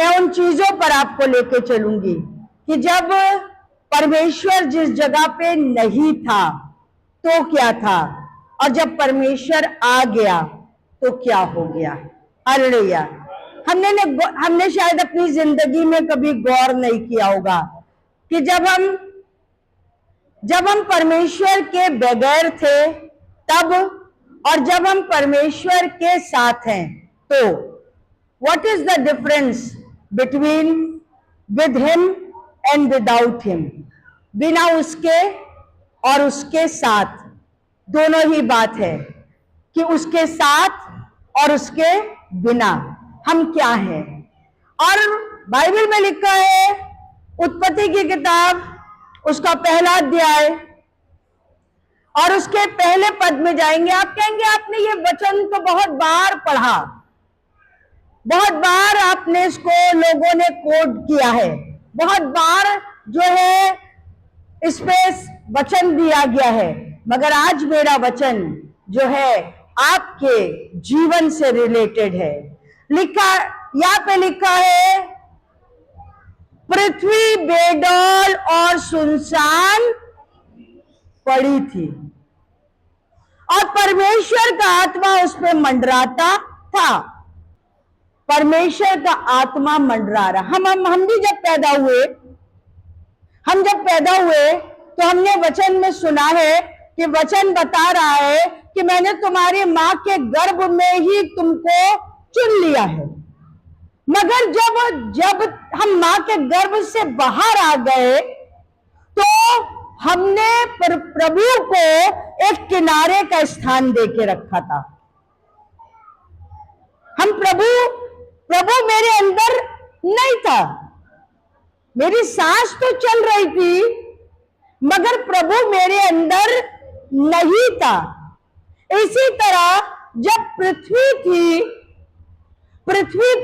मैं उन चीजों पर आपको लेके चलूंगी कि जब परमेश्वर जिस जगह पे नहीं था तो क्या था, और जब परमेश्वर आ गया तो क्या हो गया। हालेलुया। हमने शायद अपनी जिंदगी में कभी गौर नहीं किया होगा कि जब हम परमेश्वर के बगैर थे तब, और जब हम परमेश्वर के साथ हैं तो what is the difference between with him and without him. बिना उसके और उसके साथ दोनों ही बात है कि उसके साथ और उसके बिना हम क्या हैं। और बाइबल में लिखा है, उत्पत्ति की किताब उसका पहला अध्याय और उसके पहले पद में जाएंगे। आप कहेंगे आपने ये वचन तो बहुत बार पढ़ा, बहुत बार आपने इसको लोगों ने कोट किया है, बहुत बार जो है इस पे वचन दिया गया है, मगर आज मेरा वचन जो है आपके जीवन से रिलेटेड है। यहां पे लिखा है, पृथ्वी बेडौल और सुनसान पड़ी थी और परमेश्वर का आत्मा उस पे मंडराता था। परमेश्वर का आत्मा मंडरा रहा। हम भी जब पैदा हुए, तो हमने वचन में सुना है कि वचन बता रहा है कि मैंने तुम्हारी मां के गर्भ में ही तुमको चुन लिया है। मगर जब हम मां के गर्भ से बाहर आ गए तो हमने प्रभु को एक किनारे का स्थान देके रखा था। हम प्रभु मेरे अंदर नहीं था, मेरी सांस तो चल रही थी मगर प्रभु मेरे अंदर नहीं था। इसी तरह जब पृथ्वी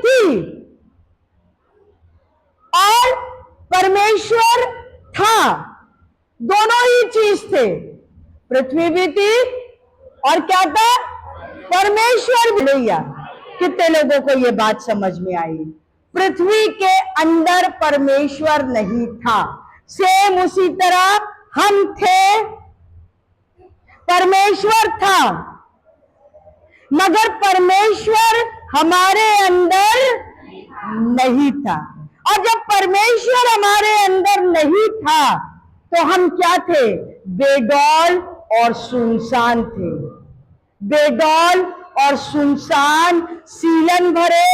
थी और परमेश्वर था, दोनों ही चीज थे। पृथ्वी भी थी और क्या था, परमेश्वर भी। भैया कितने लोगों को ये बात समझ में आई। पृथ्वी के अंदर परमेश्वर नहीं था, सेम उसी तरह हम थे, परमेश्वर था, मगर परमेश्वर हमारे अंदर नहीं था। और जब परमेश्वर हमारे अंदर नहीं था तो हम क्या थे, बेडौल और सुनसान थे। बेडौल और सुनसान, सीलन भरे,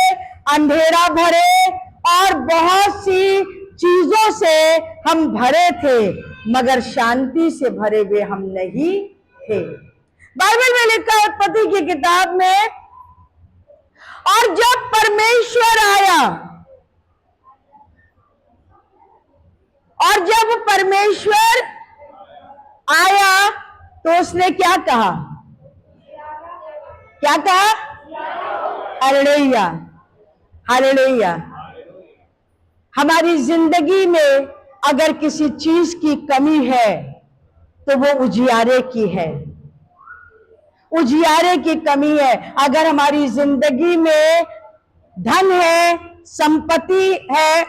अंधेरा भरे और बहुत सी चीजों से हम भरे थे, मगर शांति से भरे हुए हम नहीं थे। बाइबल में लिखा है उत्पत्ति की किताब में, और जब परमेश्वर आया, और जब परमेश्वर आया तो उसने क्या कहा, क्या कहा, हालेलुया, हालेलुया। हमारी जिंदगी में अगर किसी चीज की कमी है तो वो उजियारे की है, उजियारे की कमी है। अगर हमारी जिंदगी में धन है, संपत्ति है,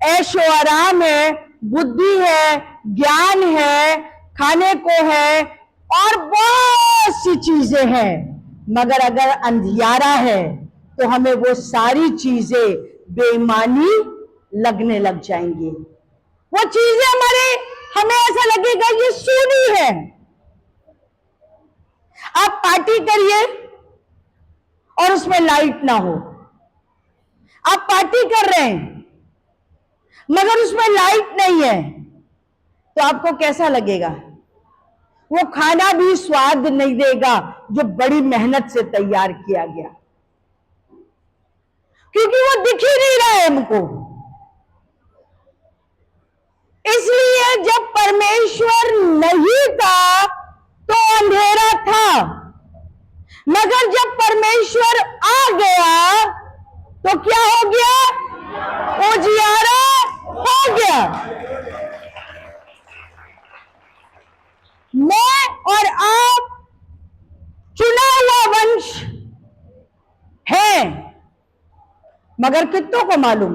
ऐशो आराम है, बुद्धि है, ज्ञान है, खाने को है और बहुत सी चीजें हैं, मगर अगर अंधियारा है तो हमें वो सारी चीजें बेईमानी लगने लग जाएंगी। वो चीजें हमें ऐसा लगेगा ये सूनी है। आप पार्टी करिए और उसमें लाइट ना हो, आप पार्टी कर रहे हैं मगर उसमें लाइट नहीं है, तो आपको कैसा लगेगा? वो खाना भी स्वाद नहीं देगा जो बड़ी मेहनत से तैयार किया गया, क्योंकि वो दिख ही नहीं रहा है हमको। इसलिए जब परमेश्वर नहीं था तो अंधेरा था, मगर जब परमेश्वर आ गया तो क्या हो गया, उजियारा हो गया। मैं और आप चुना हुआ वंश है, मगर कितनों को मालूम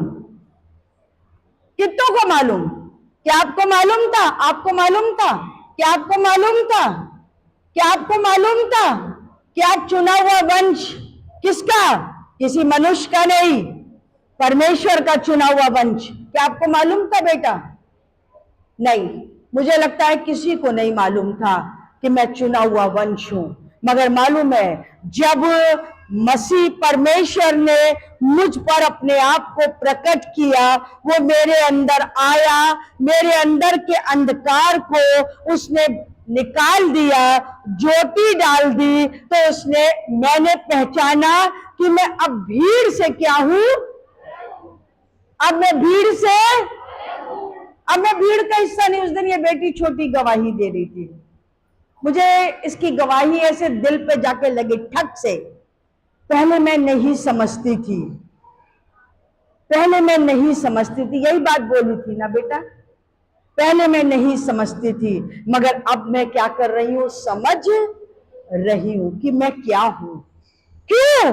कितनों को मालूम? क्या आपको मालूम था? आपको मालूम था? क्या आपको मालूम था? क्या आपको मालूम था? क्या चुना हुआ वंश किसका? किसी मनुष्य का नहीं, परमेश्वर का चुना हुआ वंश। क्या आपको मालूम था बेटा? नहीं, मुझे लगता है किसी को नहीं मालूम था कि मैं चुना हुआ वंश हूं। मगर मालूम है, जब मसीह परमेश्वर ने मुझ पर अपने आप को प्रकट किया, वो मेरे अंदर आया, मेरे अंदर के अंधकार को उसने निकाल दिया, ज्योति डाल दी, तो मैंने पहचाना कि मैं अब भीड़ से क्या हूं? अब मैं भीड़ का हिस्सा नहीं। उस दिन ये बेटी छोटी गवाही दे रही थी, मुझे इसकी गवाही ऐसे दिल पे जाके लगी ठक से। पहले मैं नहीं समझती थी, यही बात बोली थी ना बेटा, पहले मैं नहीं समझती थी, मगर अब मैं क्या कर रही हूं? समझ रही हूं कि मैं क्या हूं। क्यों?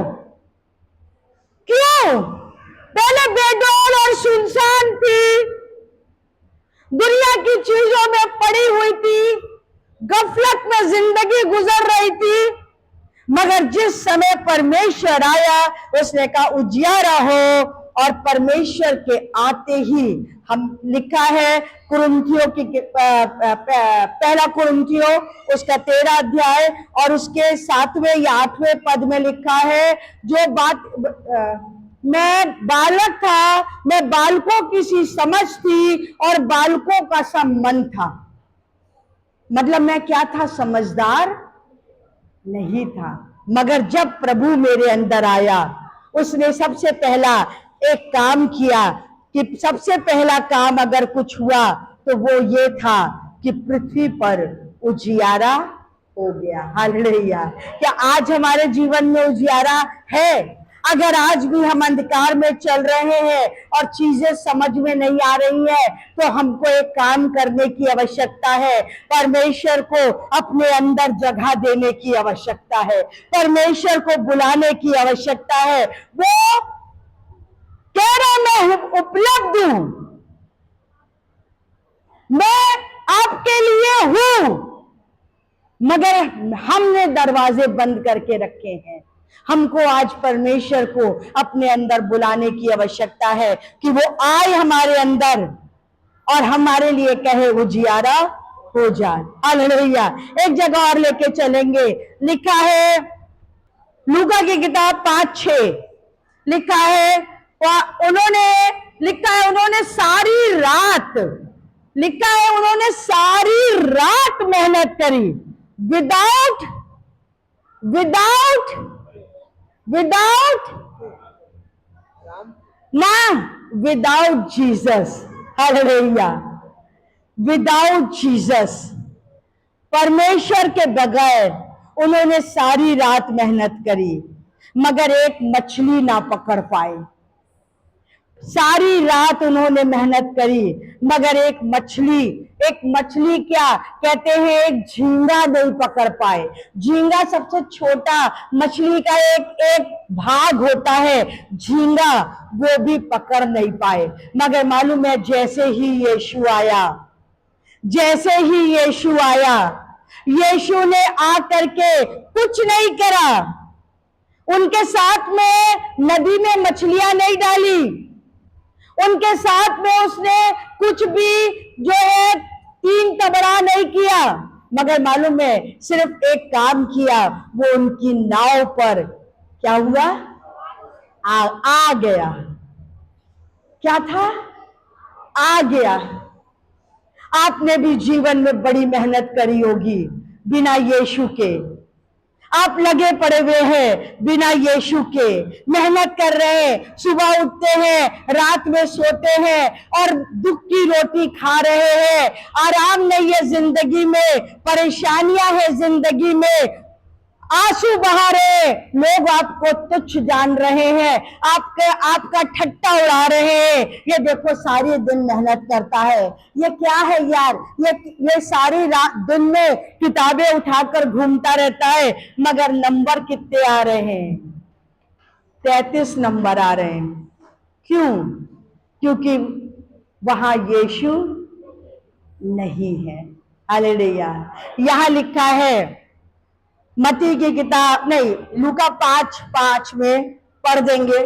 पहले बेडौल और सुनसान थी, दुनिया की चीजों में पड़ी हुई थी, गफलत में जिंदगी गुजर रही थी। मगर जिस समय परमेश्वर आया, उसने कहा उजियारा हो, और परमेश्वर के आते ही हम, लिखा है कुरिन्थियों की पहला कुरिन्थियों उसका 13 अध्याय और उसके 7वें या 8वें पद में लिखा है, जो बात मैं बालक था, मैं बालकों की सी समझ थी और बालकों का सा मन था। मतलब मैं क्या था? समझदार नहीं था। मगर जब प्रभु मेरे अंदर आया, उसने सबसे पहला एक काम किया, कि सबसे पहला काम अगर कुछ हुआ तो वो ये था कि पृथ्वी पर उजियारा हो गया। हालेलुया! क्या आज हमारे जीवन में उजियारा है? अगर आज भी हम अंधकार में चल रहे हैं और चीजें समझ में नहीं आ रही है, तो हमको एक काम करने की आवश्यकता है। परमेश्वर को अपने अंदर जगह देने की आवश्यकता है, परमेश्वर को बुलाने की आवश्यकता है। वो कह रहा मैं उपलब्ध हूं, मैं आपके लिए हूं, मगर हमने दरवाजे बंद करके रखे हैं। हमको आज परमेश्वर को अपने अंदर बुलाने की आवश्यकता है कि वो आए हमारे अंदर और हमारे लिए कहे उजियारा हो जाए। हालेलुया! एक जगह और लेके चलेंगे, लिखा है लूका की किताब 5:6, लिखा है उन्होंने सारी रात, उन्होंने सारी रात मेहनत करी, without Jesus. Hallelujah! Without Jesus, परमेश्वर के बगैर उन्होंने सारी रात मेहनत करी, मगर एक मछली ना पकड़ पाए। सारी रात उन्होंने मेहनत करी, मगर एक मछली क्या कहते हैं, एक झींगा नहीं पकड़ पाए। झींगा सबसे छोटा मछली का एक भाग होता है, झींगा वो भी पकड़ नहीं पाए। मगर मालूम है, जैसे ही यीशु आया, यीशु ने आकर के कुछ नहीं करा, उनके साथ में नदी में मछलियां नहीं डाली, उनके साथ में उसने कुछ भी जो है 3 तबड़ा नहीं किया, मगर मालूम है सिर्फ एक काम किया, वो उनकी नाव पर क्या हुआ? आ गया। क्या था? आ गया। आपने भी जीवन में बड़ी मेहनत करी होगी बिना यीशु के। आप लगे पड़े हुए हैं बिना यीशु के, मेहनत कर रहे हैं, सुबह उठते हैं, रात में सोते हैं और दुख की रोटी खा रहे हैं। आराम नहीं है जिंदगी में, परेशानियां है जिंदगी में, आंसू बहा रहे, लोग आपको तुच्छ जान रहे हैं, आपका ठट्टा उड़ा रहे हैं। ये देखो सारी दिन मेहनत करता है, ये क्या है यार, ये सारी रात दिन में किताबें उठाकर घूमता रहता है, मगर नंबर कितने आ रहे हैं? 33 नंबर आ रहे हैं। क्यों? क्योंकि वहां यीशु नहीं है। हालेलुया। यहां लिखा है, मत्ती की किताब नहीं, लूका 5:5 में पढ़ देंगे।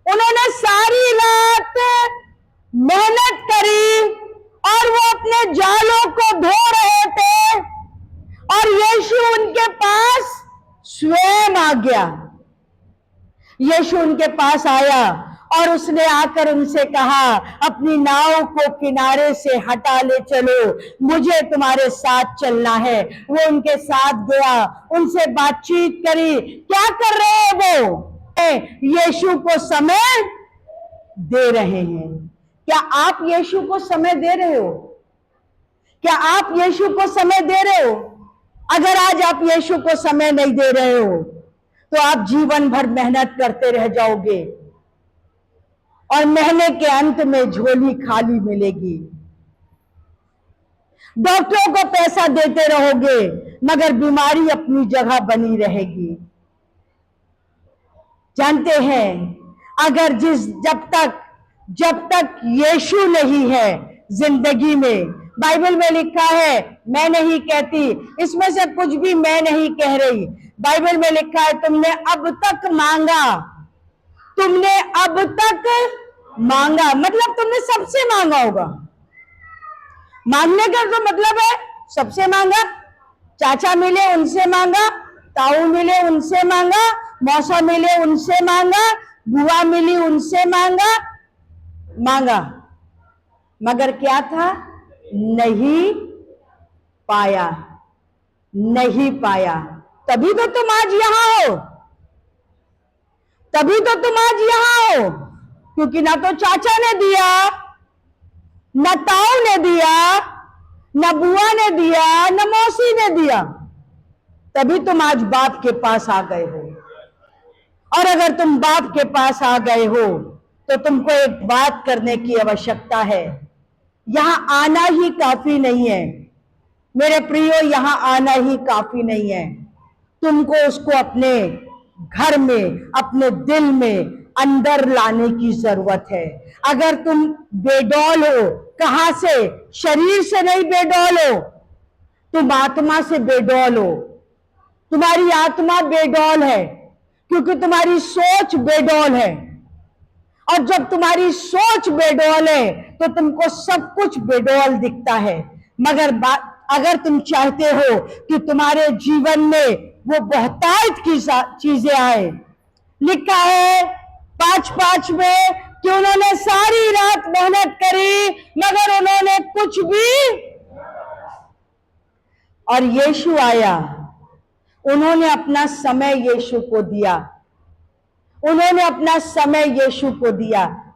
उन्होंने सारी रात मेहनत करी और वो अपने जालों को धो रहे थे और यीशु उनके पास स्वयं आ गया। यीशु उनके पास आया और उसने आकर उनसे कहा, अपनी नाव को किनारे से हटा ले चलो, मुझे तुम्हारे साथ चलना है। वो उनके साथ गया, उनसे बातचीत करी। क्या कर रहे हैं वो? यीशु को समय दे रहे हैं। क्या आप यीशु को समय दे रहे हो? क्या आप यीशु को समय दे रहे हो? अगर आज आप यीशु को समय नहीं दे रहे हो तो आप जीवन भर मेहनत करते रह जाओगे और महीने के अंत में झोली खाली मिलेगी। डॉक्टरों को पैसा देते रहोगे मगर बीमारी अपनी जगह बनी रहेगी। जानते हैं, अगर जब तक यीशु नहीं है जिंदगी में, बाइबल में लिखा है, मैं नहीं कहती, इसमें से कुछ भी मैं नहीं कह रही, बाइबल में लिखा है, तुमने अब तक मांगा, मतलब तुमने सबसे मांगा होगा। मांगने का तो मतलब है सबसे मांगा। चाचा मिले उनसे मांगा, ताऊ मिले उनसे मांगा, मौसा मिले उनसे मांगा, बुआ मिली उनसे मांगा, मगर क्या था? नहीं पाया। तभी तो तुम आज यहां हो, क्योंकि ना तो चाचा ने दिया, ना ताऊ ने दिया, ना बुआ ने दिया, ना मौसी ने दिया। तभी तुम आज बाप के पास आ गए हो। और अगर तुम बाप के पास आ गए हो तो तुमको एक बात करने की आवश्यकता है। यहां आना ही काफी नहीं है मेरे प्रियो, यहां आना ही काफी नहीं है। तुमको उसको अपने घर में, अपने दिल में अंदर लाने की जरूरत है। अगर तुम बेडौल हो, कहां से? शरीर से नहीं बेडौल हो, तुम आत्मा से बेडौल हो। तुम्हारी आत्मा बेडौल है क्योंकि तुम्हारी सोच बेडौल है। और जब तुम्हारी सोच बेडौल है तो तुमको सब कुछ बेडौल दिखता है। मगर अगर तुम चाहते हो कि तुम्हारे जीवन में वो बहुतायत की चीजें आए, लिखा है 5:5 में कि उन्होंने सारी रात मेहनत करी मगर उन्होंने कुछ भी, और यीशु आया, उन्होंने अपना समय यीशु को दिया।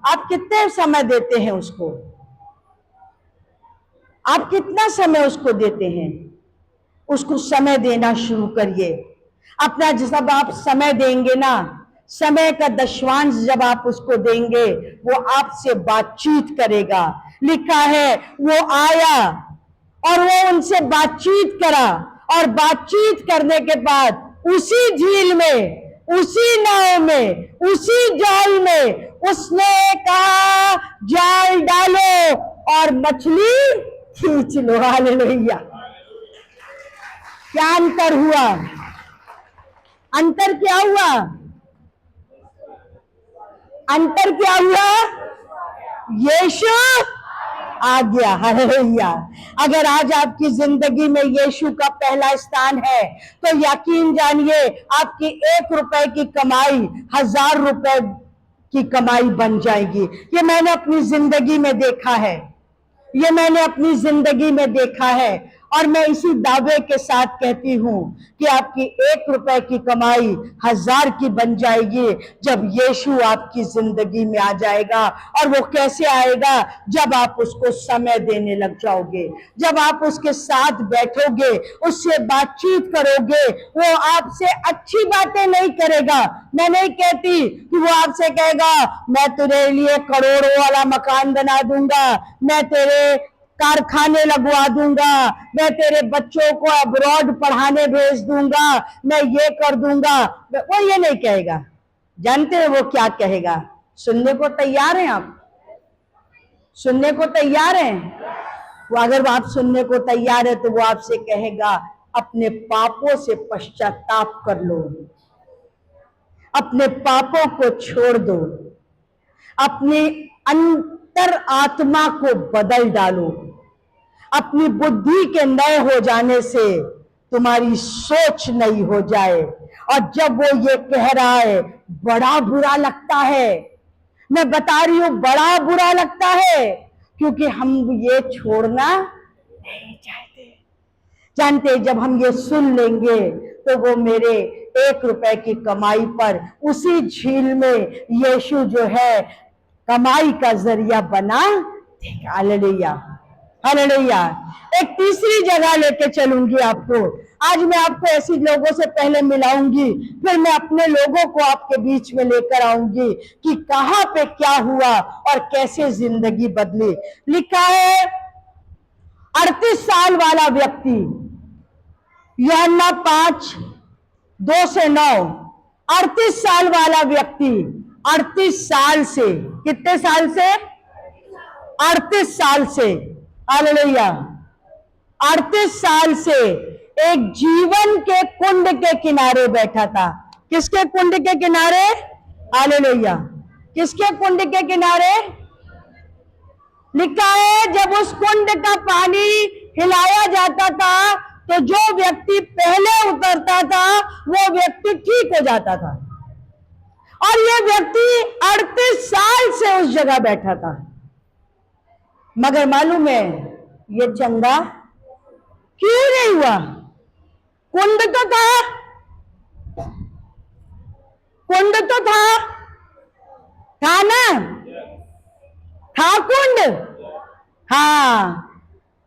आप कितने समय देते हैं उसको? आप कितना समय उसको देते हैं? उसको समय देना शुरू करिए। अपना जब आप समय देंगे ना, समय का दशवांश जब आप उसको देंगे, वो आपसे बातचीत करेगा। लिखा है वो आया और वो उनसे बातचीत करा, और बातचीत करने के बाद उसी झील में, उसी नाव में, उसी जाल में उसने कहा, जाल डालो और मछली खींच लो। हालेलुया। क्या अंतर हुआ? अंतर क्या हुआ? यीशु आ गया। हालेलुया। अगर आज आपकी जिंदगी में यीशु का पहला स्थान है तो यकीन जानिए आपकी 1 रुपए की कमाई 1000 रुपए की कमाई बन जाएगी। ये मैंने अपनी जिंदगी में देखा है और मैं इसी दावे के साथ कहती हूं कि आपकी 1 रुपए की कमाई 1000 की बन जाएगी जब यीशु आपकी जिंदगी में आ जाएगा। और वो कैसे आएगा? जब आप उसको समय देने लग जाओगे, जब आप उसके साथ बैठोगे, उससे बातचीत करोगे। वो आपसे अच्छी बातें नहीं करेगा। मैं नहीं कहती कि वो आपसे कहेगा, मैं तेरे लिए करोड़ों वाला मकान बना दूंगा, मैं तेरे कारखाने लगवा दूंगा, मैं तेरे बच्चों को अब्रॉड पढ़ाने भेज दूंगा, मैं ये कर दूंगा। वो ये नहीं कहेगा। जानते हैं वो क्या कहेगा? सुनने को तैयार हैं आप? सुनने को तैयार हैं? वो अगर आप सुनने को तैयार है तो वो आपसे कहेगा अपने पापों से पश्चाताप कर लो, अपने पापों को छोड़ दो, अपनी अंतर आत्मा को बदल डालो। अपनी बुद्धि के नए हो जाने से तुम्हारी सोच नई हो जाए। और जब वो ये कह रहा है, बड़ा बुरा लगता है, मैं बता रही हूं बड़ा बुरा लगता है, क्योंकि हम ये छोड़ना नहीं चाहते। जानते जब हम ये सुन लेंगे तो वो मेरे 1 रुपए की कमाई पर उसी झील में यीशु जो है कमाई का जरिया बना देगा। Hallelujah, hallelujah. एक तीसरी जगह लेके चलूंगी आपको। आज मैं आपको ऐसी लोगों से पहले मिलाऊंगी, फिर मैं अपने लोगों को आपके बीच में लेकर आऊंगी कि कहां पे क्या हुआ और कैसे जिंदगी बदली। लिखा है 38 साल वाला व्यक्ति, यूहन्ना 5:2-9। 38 साल वाला व्यक्ति 38 साल से, कितने साल से? 38 साल से, हालेलुया, 38 साल से एक जीवन के कुंड के किनारे बैठा था। किसके कुंड के किनारे? हालेलुया, किसके कुंड के किनारे? लिखा है जब उस कुंड का पानी हिलाया जाता था तो जो व्यक्ति पहले उतरता था वो व्यक्ति ठीक हो जाता था। और ये व्यक्ति 38 साल से उस जगह बैठा था, मगर मालूम है ये चंगा क्यों नहीं हुआ? कुंड तो था, कुंड तो था ना, था कुंड, हाँ,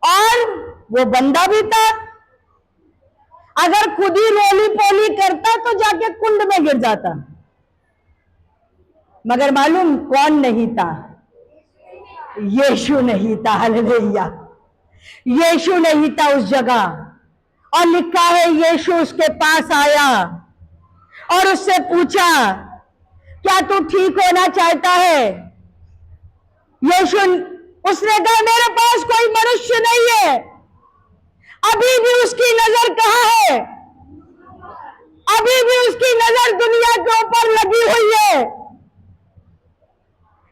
और वो बंदा भी था। अगर खुद ही रोली पोली करता तो जाके कुंड में गिर जाता। मगर मालूम कौन नहीं था? यीशु नहीं था। हालेलुया, यीशु नहीं था उस जगह। और लिखा है यीशु उसके पास आया और उससे पूछा क्या तू ठीक होना चाहता है? यीशु, उसने कहा मेरे पास कोई मनुष्य नहीं है। अभी भी उसकी नजर कहां है? अभी भी उसकी नजर दुनिया के ऊपर लगी हुई है।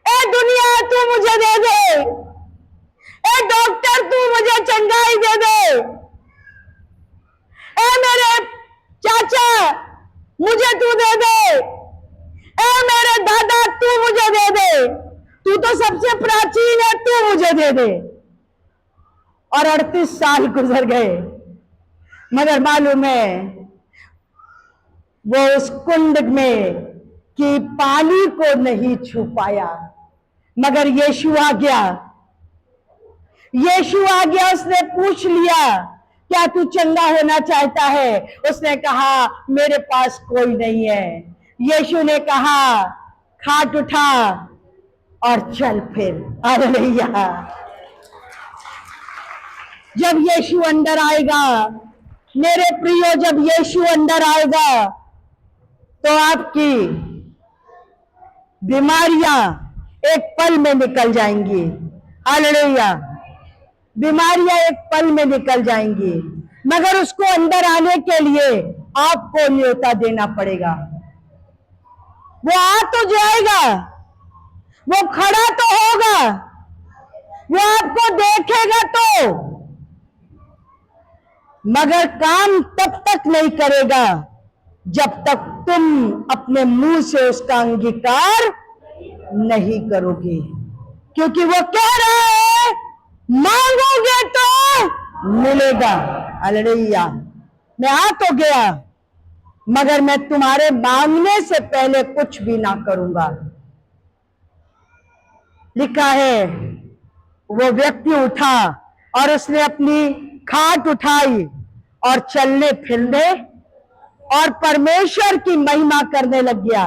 ए दुनिया तू मुझे दे दे, ए डॉक्टर तू मुझे चंगाई दे दे, ए मेरे चाचा मुझे तू दे दे, ए मेरे दादा तू मुझे दे दे, तू तो सबसे प्राचीन है, तू मुझे दे दे। और 38 साल गुजर गए, मगर मालूम है वो उस कुंड में कि पानी को नहीं छू पाया। मगर यीशु आ गया, यीशु आ गया, उसने पूछ लिया क्या तू चंगा होना चाहता है? उसने कहा मेरे पास कोई नहीं है। यीशु ने कहा खाट उठा और चल फिर। हालेलुया। जब यीशु अंदर आएगा मेरे प्रियो, जब यीशु अंदर आएगा तो आपकी बीमारियां एक पल में निकल जाएंगी। हालेलुया, बीमारियां एक पल में निकल जाएंगी। मगर उसको अंदर आने के लिए आपको न्योता देना पड़ेगा। वो आ तो जाएगा, वो खड़ा तो होगा, वो आपको देखेगा तो, मगर काम तब तक नहीं करेगा जब तक तुम अपने मुंह से उसका अंगीकार नहीं करोगे। क्योंकि वो कह रहा है मांगोगे तो मिलेगा। हालेलुया। मैं आ तो गया मगर मैं तुम्हारे मांगने से पहले कुछ भी ना करूंगा। लिखा है वो व्यक्ति उठा और उसने अपनी खाट उठाई और चलने फिरने और परमेश्वर की महिमा करने लग गया।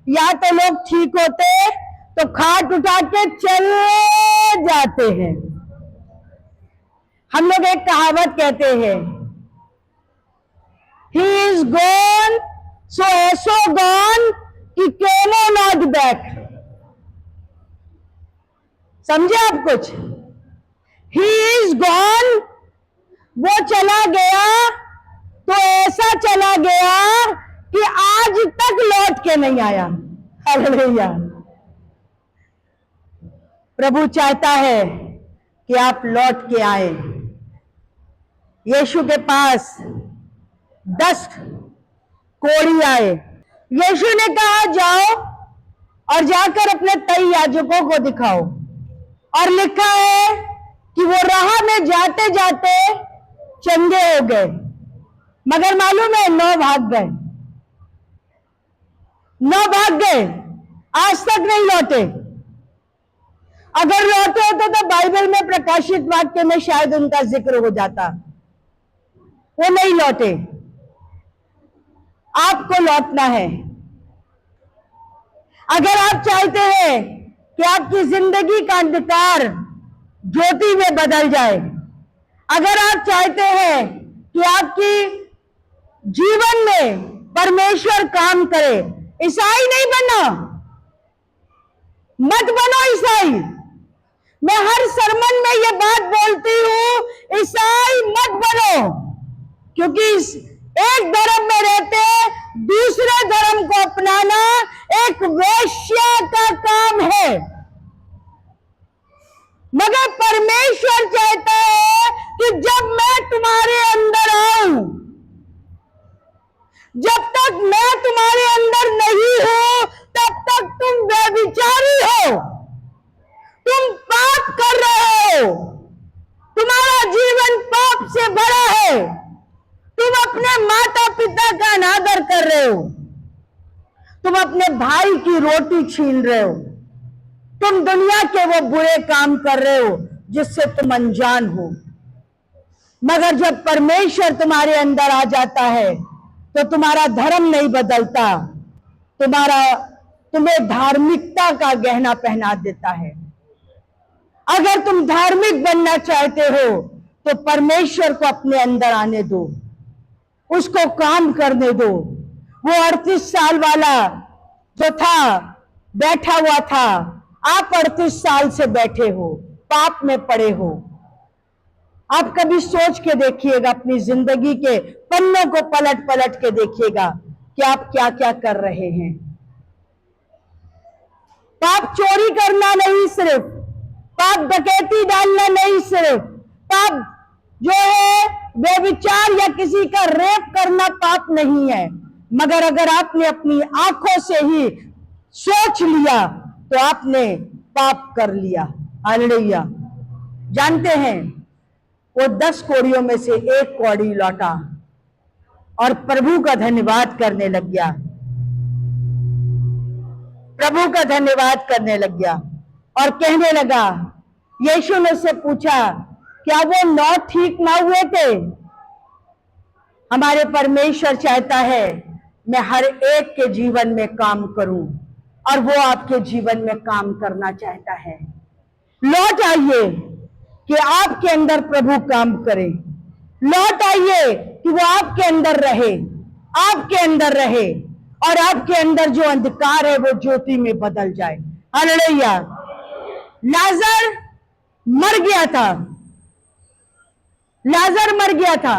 या तो लोग ठीक होते तो खाट उठा के चले जाते हैं। हम लोग एक कहावत कहते हैं, ही इज गॉन सो ऐसो गॉन कि कैनो नॉट बैक। समझे आप कुछ? ही इज गॉन, वो चला गया तो ऐसा चला गया कि आज तक लौट के नहीं आया। हालेलुया। प्रभु चाहता है कि आप लौट के आए। यीशु के पास 10 कोढ़ी आए। यीशु ने कहा जाओ और जाकर अपने 23 याजकों को दिखाओ। और लिखा है कि वो राह में जाते जाते चंगे हो गए, मगर मालूम है 9 भाग गए। 9 भाग गए, आज तक नहीं लौटे। अगर लौटे होते तो बाइबल में प्रकाशित वाक्य में शायद उनका जिक्र हो जाता। वो नहीं लौटे। आपको लौटना है। अगर आप चाहते हैं कि आपकी जिंदगी का अंधकार ज्योति में बदल जाए, अगर आप चाहते हैं कि आपकी जीवन में परमेश्वर काम करे, ईसाई नहीं बनना, मत बनो ईसाई। मैं हर सरमन में ये बात बोलती हूं, ईसाई मत बनो, क्योंकि एक धर्म में रहते दूसरे धर्म को अपनाना एक वेश्या का काम है। मगर परमेश्वर चाहता है कि जब मैं तुम्हारे अंदर आऊं, जब तक मैं तुम्हारे अंदर नहीं हूं तब तक तुम व्यभिचारी हो, तुम पाप कर रहे हो, तुम्हारा जीवन पाप से भरा है, तुम अपने माता पिता का अनादर कर रहे हो, तुम अपने भाई की रोटी छीन रहे हो, तुम दुनिया के वो बुरे काम कर रहे हो जिससे तुम अनजान हो। मगर जब परमेश्वर तुम्हारे अंदर आ जाता है तो तुम्हारा धर्म नहीं बदलता, तुम्हें धार्मिकता का गहना पहना देता है। अगर तुम धार्मिक बनना चाहते हो तो परमेश्वर को अपने अंदर आने दो, उसको काम करने दो। वो 38 साल वाला जो था, बैठा हुआ था, आप 38 साल से बैठे हो, पाप में पड़े हो। आप कभी सोच के देखिएगा, अपनी जिंदगी के पन्नों को पलट पलट के देखिएगा कि आप क्या क्या कर रहे हैं। पाप चोरी करना नहीं सिर्फ, पाप डकैती डालना नहीं सिर्फ, पाप जो है व्यभिचार या किसी का रेप करना पाप नहीं है। मगर अगर आपने अपनी आंखों से ही सोच लिया तो आपने पाप कर लिया। हालेलुया। जानते हैं, वो 10 कोढ़ियों में से एक कोढ़ी लौटा और प्रभु का धन्यवाद करने लग गया, प्रभु का धन्यवाद करने लग गया और कहने लगा। यीशु ने उससे पूछा, क्या वो 9 ठीक ना हुए थे? हमारे परमेश्वर चाहता है मैं हर एक के जीवन में काम करूं और वो आपके जीवन में काम करना चाहता है। लौट आइए कि आपके अंदर प्रभु काम करे। लौट आइए कि वो आपके अंदर रहे, आपके अंदर रहे और आपके अंदर जो अंधकार है वो ज्योति में बदल जाए। हालेलुया। लाजर मर गया था, लाजर मर गया था।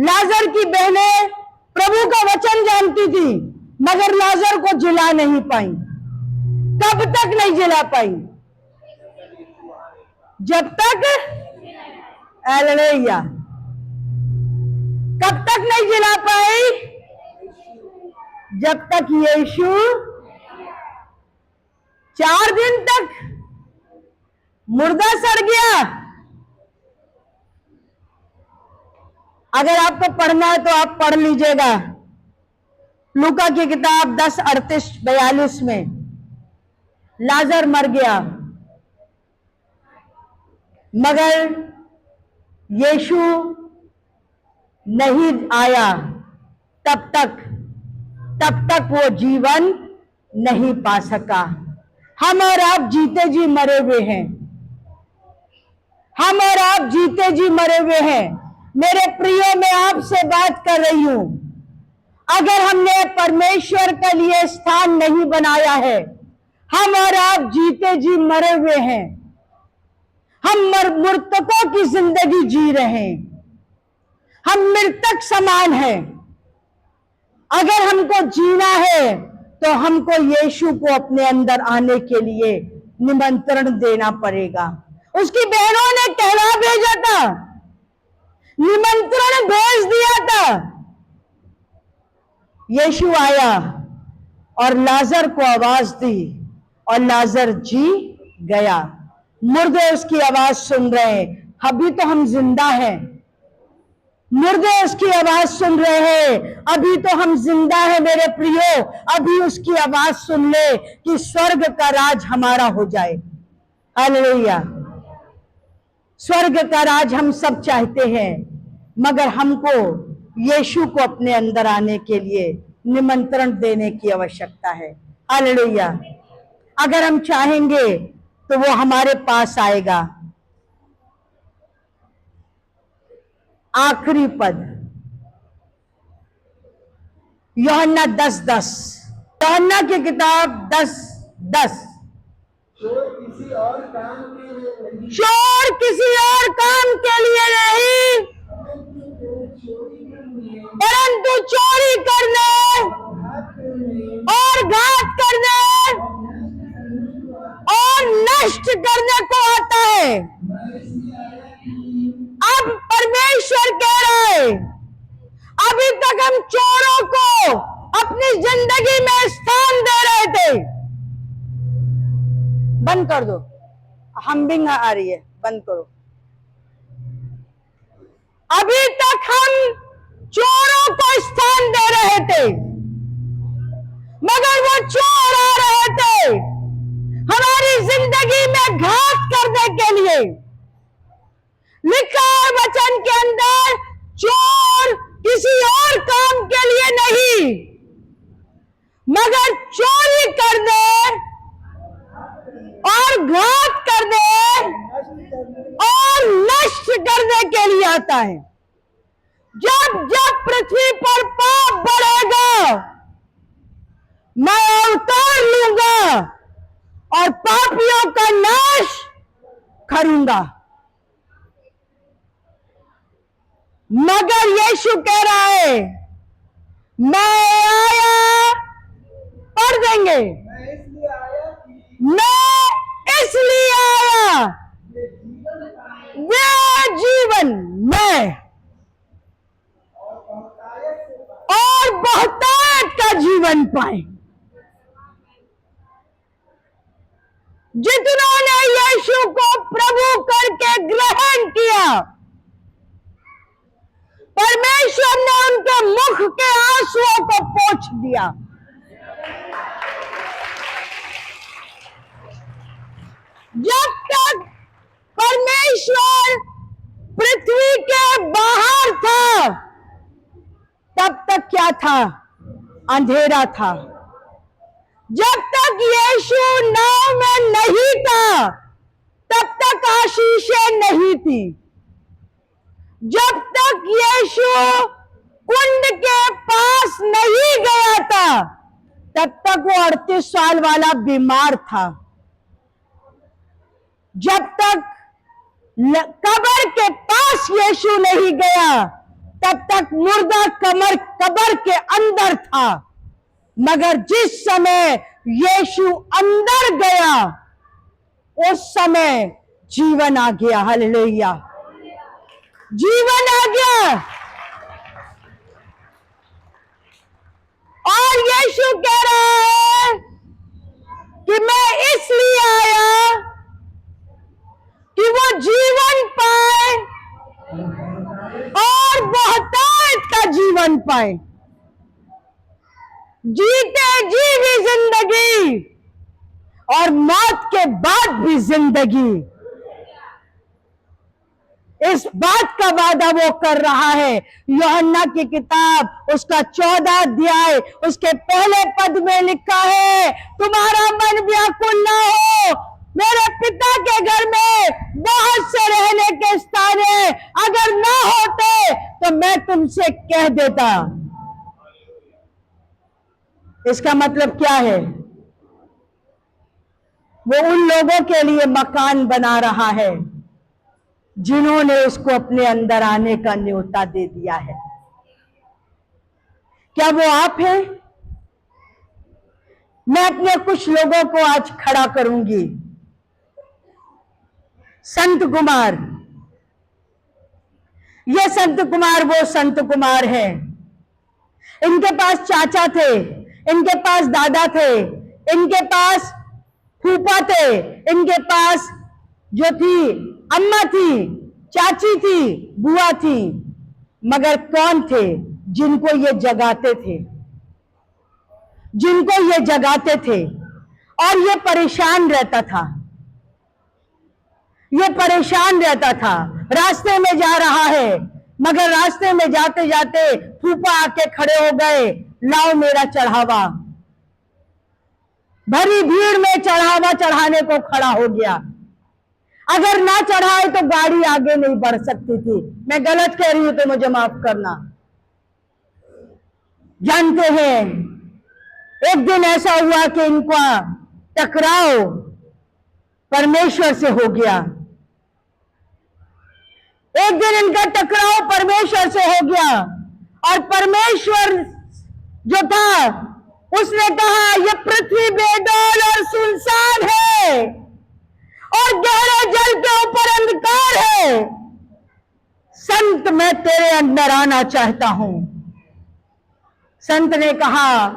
लाजर की बहनें प्रभु का वचन जानती थी मगर लाजर को जिला नहीं पाई। कब तक नहीं जिला पाई? जब तक, हालेलुया, कब तक नहीं जिला पाई? जब तक यीशु 4 दिन तक मुर्दा सड़ गया। अगर आपको पढ़ना है तो आप पढ़ लीजिएगा, लूका की किताब 10:38-42 में लाजर मर गया मगर यीशु नहीं आया। तब तक वो जीवन नहीं पा सका। हम और आप जीते जी मरे हुए हैं, हम और आप जीते जी मरे हुए हैं। मेरे प्रियो, मैं आपसे बात कर रही हूं, अगर हमने परमेश्वर के लिए स्थान नहीं बनाया है, हम और आप जीते जी मरे हुए हैं। हम मृतकों की जिंदगी जी रहे हैं, हम मृतक समान हैं। अगर हमको जीना है तो हमको यीशु को अपने अंदर आने के लिए निमंत्रण देना पड़ेगा। उसकी बहनों ने कहला भेजा था, निमंत्रण भेज दिया था। यीशु आया और लाजर को आवाज दी और लाजर जी गया। मुर्दे उसकी आवाज सुन रहे हैं। अभी तो हम जिंदा हैं, मुर्दे उसकी आवाज सुन रहे हैं। अभी तो हम जिंदा हैं मेरे प्रियो। अभी उसकी आवाज सुन ले कि स्वर्ग का राज हमारा हो जाए। हालेलुया। स्वर्ग का राज हम सब चाहते हैं, मगर हमको यीशु को अपने अंदर आने के लिए निमंत्रण देने की आवश्यकता है। हालेलुया। अगर हम चाहेंगे तो वो हमारे पास आएगा। आखिरी पद यूहन्ना 10:10, यूहन्ना की किताब 10:10। चोर किसी और काम के लिए नहीं, परंतु चोरी करने और घात करने और नष्ट करने को आता है। अब परमेश्वर कह रहा है, अभी तक हम चोरों को अपनी जिंदगी में स्थान दे रहे थे। बंद कर दो, हम्बिंग आ रही है, बंद करो। अभी तक हम चोरों को स्थान दे रहे थे, मगर वो चोर आ रहे थे हमारी जिंदगी में घात करने के लिए। लिखा है वचन के अंदर, चोर किसी और काम के लिए नहीं, मगर चोरी करने और घात करने और नष्ट करने के लिए आता है। जब जब पृथ्वी पर पाप बढ़ेगा, मैं अवतार लूंगा और पापियों का नाश करूंगा। मगर यीशु कह रहा है, मैं आया, पढ़ देंगे, मैं इसलिए आया वे जीवन में और बहुतायत का जीवन पाए। जितनों ने यीशु को प्रभु करके ग्रहण किया, परमेश्वर ने उनके मुख के आंसुओं को पोंछ दिया। जब तक परमेश्वर पृथ्वी के बाहर था, तब तक क्या था? अंधेरा था। जब तक यीशु नाव में नहीं था, तब तक आशीषें नहीं थी। जब तक यीशु कुंड के पास नहीं गया था, तब तक वो 38 साल वाला बीमार था। जब तक कब्र के पास यीशु नहीं गया, तब तक मुर्दा कब्र के अंदर था। मगर जिस समय यीशु अंदर गया, उस समय जीवन आ गया। हालेलुया, जीवन आ गया। और यीशु कह रहा है कि मैं इसलिए आया कि वो जीवन पाए और बहुतायत का जीवन पाए। जीते जी भी जिंदगी और मौत के बाद भी जिंदगी, इस बात का वादा वो कर रहा है। यूहन्ना की किताब उसका 14 अध्याय उसके पहले पद में लिखा है, तुम्हारा मन व्याकुल ना हो, मेरे पिता के घर में बहुत से रहने के स्थान है, अगर ना होते तो मैं तुमसे कह देता। इसका मतलब क्या है? वो उन लोगों के लिए मकान बना रहा है जिन्होंने उसको अपने अंदर आने का न्योता दे दिया है। क्या वो आप हैं? मैं अपने कुछ लोगों को आज खड़ा करूंगी। संत कुमार, ये संत कुमार वो संत कुमार है। इनके पास चाचा थे, इनके पास दादा थे, इनके पास फूफा थे, इनके पास जो थी अम्मा थी, चाची थी, बुआ थी, मगर कौन थे जिनको ये जगाते थे, जिनको ये जगाते थे? और ये परेशान रहता था, ये परेशान रहता था। रास्ते में जा रहा है, मगर रास्ते में जाते जाते फूफा आके खड़े हो गए, लाओ मेरा चढ़ावा। भरी भीड़ में चढ़ावा चढ़ाने को खड़ा हो गया। अगर ना चढ़ाए तो गाड़ी आगे नहीं बढ़ सकती थी। मैं गलत कह रही हूं तो मुझे माफ करना। जानते हैं, एक दिन ऐसा हुआ कि इनका टकराव परमेश्वर से हो गया। एक दिन इनका टकराव परमेश्वर से हो गया, और परमेश्वर जो था उसने कहा, यह पृथ्वी बेडौल और सुनसान है और गहरे जल के ऊपर अंधकार है। संत, मैं तेरे अंदर आना चाहता हूं। संत ने कहा,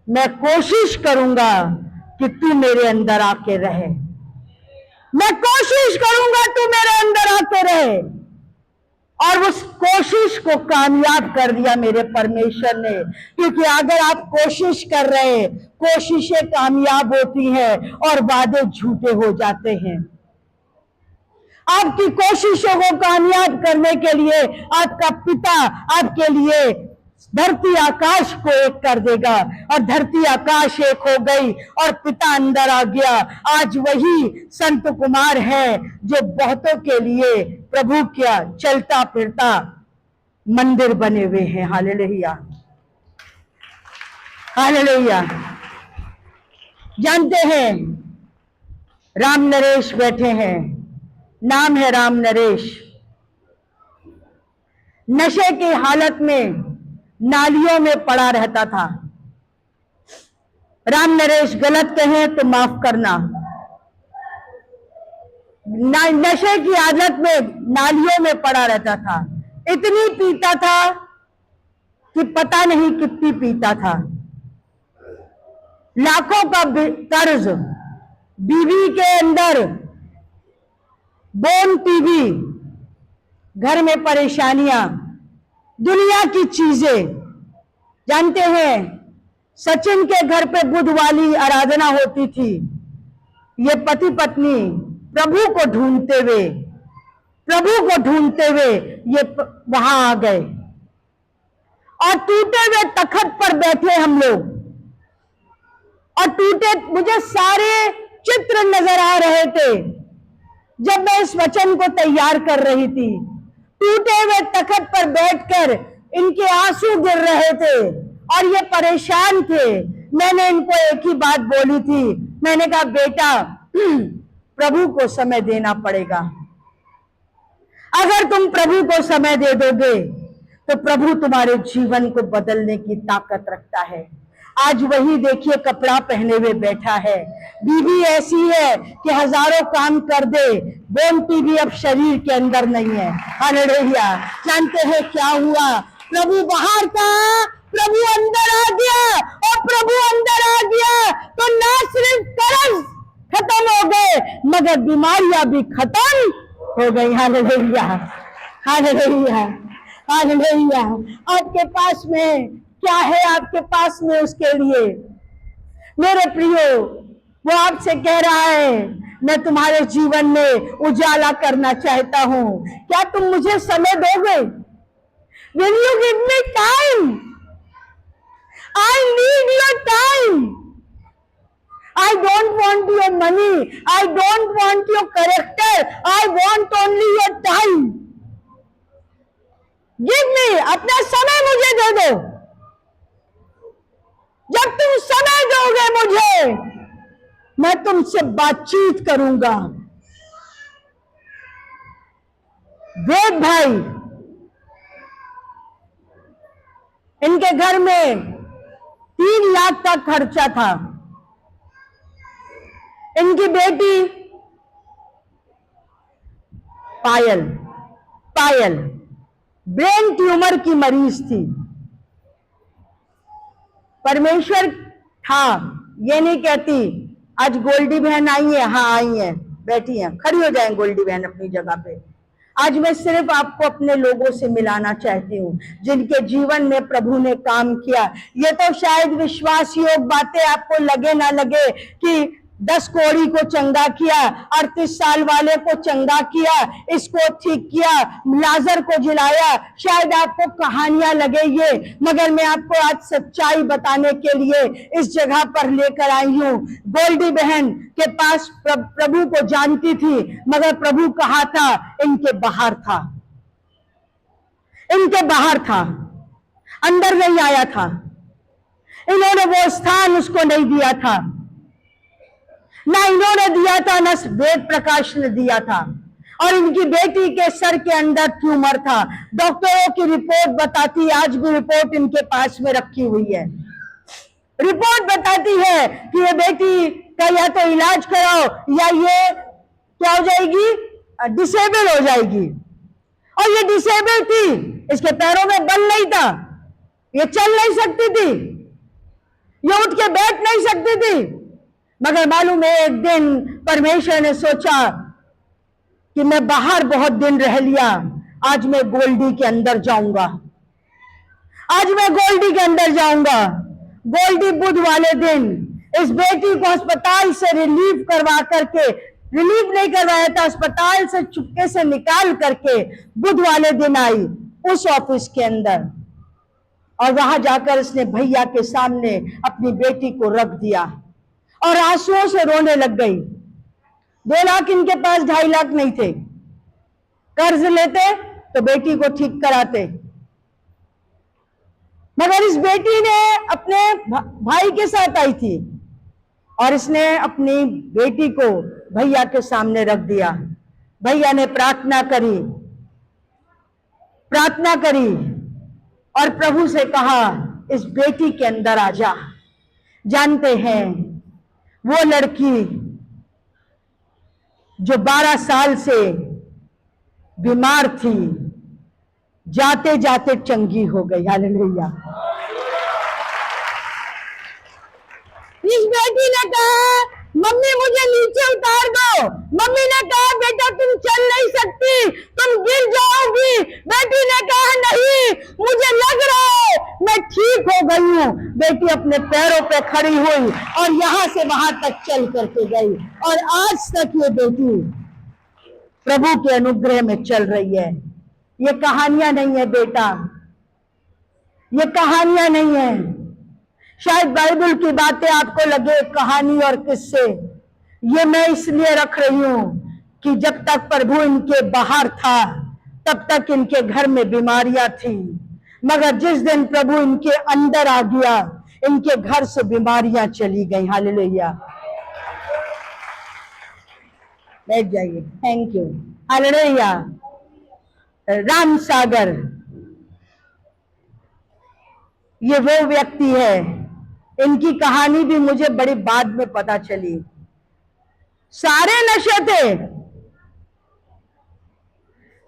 मैं कोशिश करूंगा कि तू मेरे अंदर आके रहे, मैं कोशिश करूंगा तू मेरे अंदर आके रहे। और उस कोशिश को कामयाब कर दिया मेरे परमेश्वर ने, क्योंकि अगर आप कोशिश कर रहे, कोशिशें कामयाब होती हैं और वादे झूठे हो जाते हैं। आपकी कोशिशों को कामयाब करने के लिए आपका पिता आपके लिए धरती आकाश को एक कर देगा, और धरती आकाश एक हो गई और पिता अंदर आ गया। आज वही संत कुमार है जो बहुतों के लिए प्रभु क्या चलता फिरता मंदिर बने हुए हैं। Hallelujah, hallelujah. जानते हैं, राम नरेश बैठे हैं, नाम है राम नरेश। नशे की हालत में नालियों में पड़ा रहता था। राम नरेश गलत कहे तो माफ करना। नशे की आदत में नालियों में पड़ा रहता था। इतनी पीता था कि पता नहीं कितनी पीता था। लाखों का कर्ज, बीवी के अंदर बोन टीवी, घर में परेशानियां, दुनिया की चीजें। जानते हैं, सचिन के घर पे बुध वाली आराधना होती थी। ये पति पत्नी प्रभु को ढूंढते हुए, प्रभु को ढूंढते हुए ये वहां आ गए, और टूटे हुए तखत पर बैठे हम लोग, और टूटे, मुझे सारे चित्र नजर आ रहे थे जब मैं इस वचन को तैयार कर रही थी। टूटे हुए तखत पर बैठकर इनके आंसू गिर रहे थे और ये परेशान थे। मैंने इनको एक ही बात बोली थी, मैंने कहा, बेटा, प्रभु को समय देना पड़ेगा। अगर तुम प्रभु को समय दे दोगे तो प्रभु तुम्हारे जीवन को बदलने की ताकत रखता है। आज वही देखिए, कपड़ा पहने हुए बैठा है। बीवी ऐसी है कि हजारों काम कर दे, बोन टीवी अब शरीर के अंदर नहीं है। हालेलुया। जानते हैं क्या हुआ? प्रभु बाहर था, प्रभु अंदर आ गया, और प्रभु अंदर आ गया तो ना सिर्फ कर्ज खत्म हो गए, मगर बीमारियां भी खत्म हो गई। Hallelujah, hallelujah, hallelujah. आपके पास में क्या है? आपके पास में उसके लिए, मेरे प्रियो, वो आपसे कह रहा है, मैं तुम्हारे जीवन में उजाला करना चाहता हूं। क्या तुम मुझे समय दोगे? Will you give me time? I need your time. I don't want your money. I don't want your character. I want only your time. Give me, अपना समय मुझे दे दो। जब तुम समय दोगे मुझे, मैं तुमसे बातचीत करूंगा। वेद भाई, इनके घर में 3 लाख का खर्चा था। इनकी बेटी पायल पायल ब्रेन ट्यूमर की मरीज थी। परमेश्वर था, ये नहीं कहती। आज गोल्डी बहन आई है, हाँ आई है, बैठी है, खड़ी हो जाए गोल्डी बहन अपनी जगह पे। आज मैं सिर्फ आपको अपने लोगों से मिलाना चाहती हूँ जिनके जीवन में प्रभु ने काम किया। ये तो शायद विश्वास योग बातें आपको लगे ना लगे कि 10 कोढ़ी को चंगा किया, 38 साल वाले को चंगा किया, इसको ठीक किया, लाजर को जिलाया, शायद आपको कहानियां लगे ये, मगर मैं आपको आज सच्चाई बताने के लिए इस जगह पर लेकर आई हूं। गोल्डी बहन के पास प्रभु को जानती थी, मगर प्रभु कहाँ था? इनके बाहर था, इनके बाहर था, अंदर नहीं आया था। इन्होंने वो स्थान उसको नहीं दिया था, ना इन्होंने दिया था, ना वेद प्रकाश ने दिया था। और इनकी बेटी के सर के अंदर ट्यूमर था। डॉक्टरों की रिपोर्ट बताती, आज भी रिपोर्ट इनके पास में रखी हुई है, रिपोर्ट बताती है कि ये बेटी का या तो इलाज कराओ या ये क्या हो जाएगी, डिसेबल हो जाएगी। और ये डिसेबल थी, इसके पैरों में बल नहीं था, ये चल नहीं सकती थी, ये उठ के बैठ नहीं सकती थी। मगर मालूम है, एक दिन परमेश्वर ने सोचा कि मैं बाहर बहुत दिन रह लिया, आज मैं गोल्डी के अंदर जाऊंगा, आज मैं गोल्डी के अंदर जाऊंगा। गोल्डी बुध वाले दिन इस बेटी को अस्पताल से रिलीव करवा करके, रिलीव नहीं करवाया था, अस्पताल से चुपके से निकाल करके बुध वाले दिन आई उस ऑफिस के अंदर, और वहां जाकर इसने भैया के सामने अपनी बेटी को रख दिया और आंसुओं से रोने लग गई। 2 लाख इनके पास, 2.5 लाख नहीं थे। कर्ज लेते तो बेटी को ठीक कराते, मगर इस बेटी ने अपने भाई के साथ आई थी और इसने अपनी बेटी को भैया के सामने रख दिया। भैया ने प्रार्थना करी, प्रार्थना करी और प्रभु से कहा, इस बेटी के अंदर आ जा। जानते हैं, वो लड़की जो 12 साल से बीमार थी, जाते जाते चंगी हो गई। हालेलुया। इस बेटी ने कहा, मम्मी मुझे नीचे उतार दो। मम्मी ने कहा, बेटा तुम चल नहीं सकती, तुम गिर जाओगी। बेटी ने कहा, नहीं, मुझे लग रहा है मैं ठीक हो गई हूँ। बेटी अपने पैरों पे खड़ी हुई और यहां से वहां तक चल करके गई, और आज तक ये बेटी प्रभु के अनुग्रह में चल रही है। ये कहानियां नहीं है बेटा, ये कहानियां नहीं है। शायद बाइबल की बातें आपको लगे कहानी और किस्से, ये मैं इसलिए रख रही हूं कि जब तक प्रभु इनके बाहर था तब तक इनके घर में बीमारियां थी, मगर जिस दिन प्रभु इनके अंदर आ गया, इनके घर से बीमारियां चली गई। हालेलुया। बैठ जाइए, thank you. Hallelujah. Ram Sagar, ये वो व्यक्ति है, इनकी कहानी भी मुझे बड़ी बाद में पता चली। सारे नशे थे,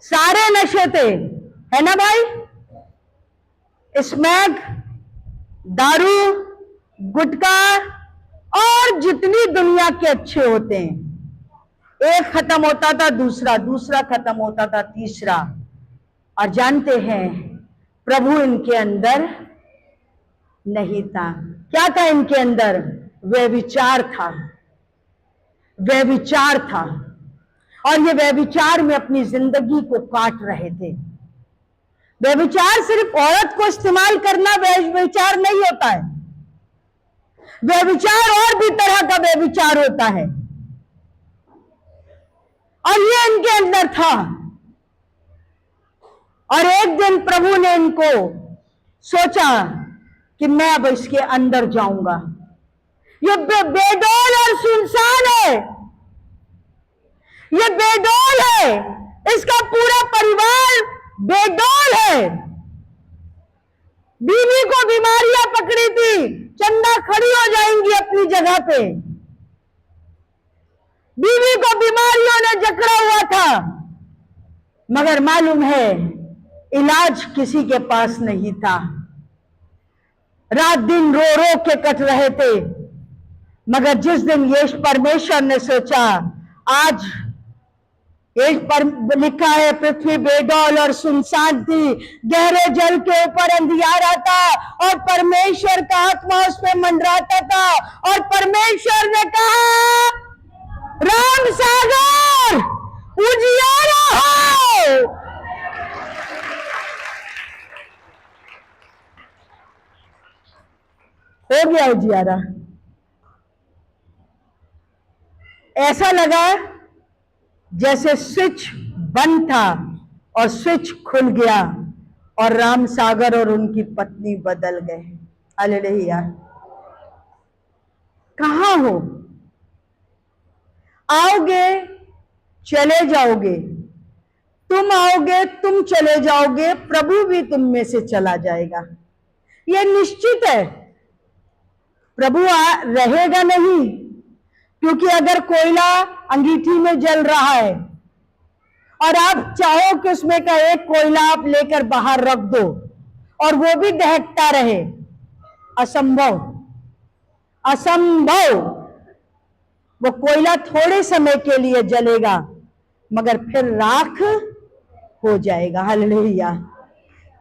सारे नशे थे, है ना भाई? स्मैक, दारू, गुटखा और जितनी दुनिया के अच्छे होते हैं, एक खत्म होता था दूसरा, दूसरा खत्म होता था तीसरा। और जानते हैं, प्रभु इनके अंदर नहीं था। क्या था इनके अंदर? व्यभिचार था, व्यभिचार था। और ये व्यभिचार में अपनी जिंदगी को काट रहे थे। व्यभिचार सिर्फ औरत को इस्तेमाल करना व्यभिचार नहीं होता है, व्यभिचार और भी तरह का व्यभिचार होता है, और ये इनके अंदर था। और एक दिन प्रभु ने इनको सोचा कि मैं अब इसके अंदर जाऊंगा। ये बेडौल और सुनसान है, ये बेडौल है, इसका पूरा परिवार बेडौल है। बीवी को बीमारियां पकड़ी थी, चंदा खड़ी हो जाएंगी अपनी जगह पे। बीवी को बीमारियों ने जकड़ा हुआ था, मगर मालूम है इलाज किसी के पास नहीं था। रात दिन रो रो के कट रहे थे, मगर जिस दिन यीशु परमेश्वर ने सोचा, आज एक पर लिखा है पृथ्वी बेडौल और सुनसान थी, गहरे जल के ऊपर अंधियारा था और परमेश्वर का आत्मा उस पर मंडराता था, और परमेश्वर ने कहा, राम सागर उजियारा हो। हो गया उजियारा। ऐसा लगा जैसे स्विच बंद था और स्विच खुल गया और राम सागर और उनकी पत्नी बदल गए। हालेलुया। कहां हो? आओगे चले जाओगे, तुम आओगे तुम चले जाओगे, प्रभु भी तुम में से चला जाएगा। यह निश्चित है, प्रभु रहेगा नहीं। क्योंकि अगर कोयला अंगीठी में जल रहा है और आप चाहो कि उसमें का एक कोयला आप लेकर बाहर रख दो और वो भी दहकता रहे, असंभव, असंभव। वो कोयला थोड़े समय के लिए जलेगा मगर फिर राख हो जाएगा। हालेलुया।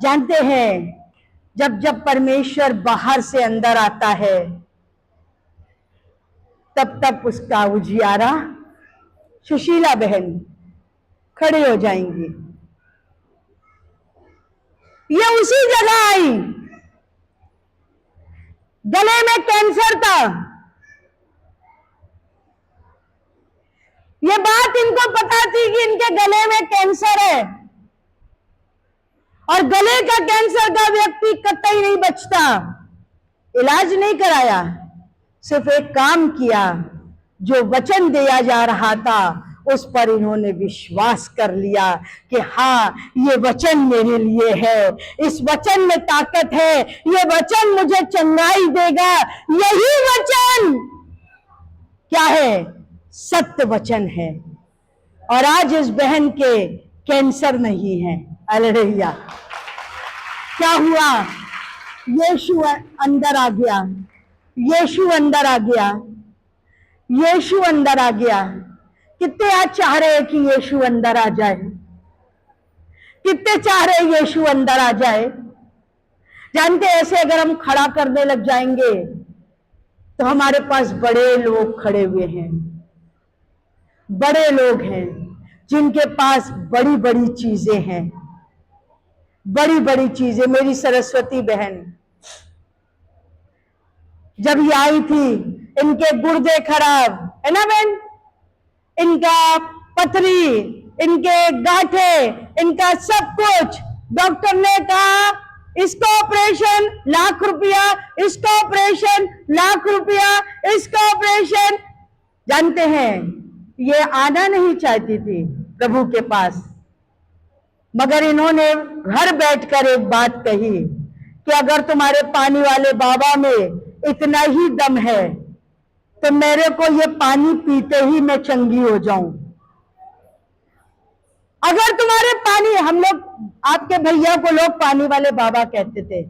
जानते हैं, जब जब परमेश्वर बाहर से अंदर आता है तब तब उसका उजियारा, सुशीला बहन खड़े हो जाएंगी। ये उसी जगह आई, गले में कैंसर था। ये बात इनको पता थी कि इनके गले में कैंसर है और गले का कैंसर का व्यक्ति कतई नहीं बचता। इलाज नहीं कराया, सिर्फ एक काम किया, जो वचन दिया जा रहा था उस पर इन्होंने विश्वास कर लिया कि हाँ, ये वचन मेरे लिए है, इस वचन में ताकत है, ये वचन मुझे चंगाई देगा। यही वचन क्या है? सत्य वचन है। और आज इस बहन के कैंसर नहीं है। हालेलुया। क्या हुआ? यीशु अंदर आ गया, यीशु अंदर आ गया, यीशु अंदर आ गया। कितने आज चाह रहे हैं कि यीशु अंदर आ जाए? कितने चाह रहे हैं यीशु अंदर आ जाए? जानते, ऐसे अगर हम खड़ा करने लग जाएंगे तो हमारे पास बड़े लोग खड़े हुए हैं, बड़े लोग हैं जिनके पास बड़ी बड़ी चीजें हैं, बड़ी बड़ी चीजें। मेरी सरस्वती बहन जब ये आई थी, इनके गुर्दे खराब है ना बहन, इनका पथरी, इनके गांठे, इनका सब कुछ। डॉक्टर ने कहा इसका ऑपरेशन ₹1,00,000, इसका ऑपरेशन ₹1,00,000, इसका ऑपरेशन। जानते हैं, ये आना नहीं चाहती थी प्रभु के पास, मगर इन्होंने घर बैठकर एक बात कही कि अगर तुम्हारे पानी वाले बाबा में इतना ही दम है तो मेरे को ये पानी पीते ही मैं चंगी हो जाऊं। अगर तुम्हारे पानी, हम लोग, आपके भैया को लोग पानी वाले बाबा कहते थे,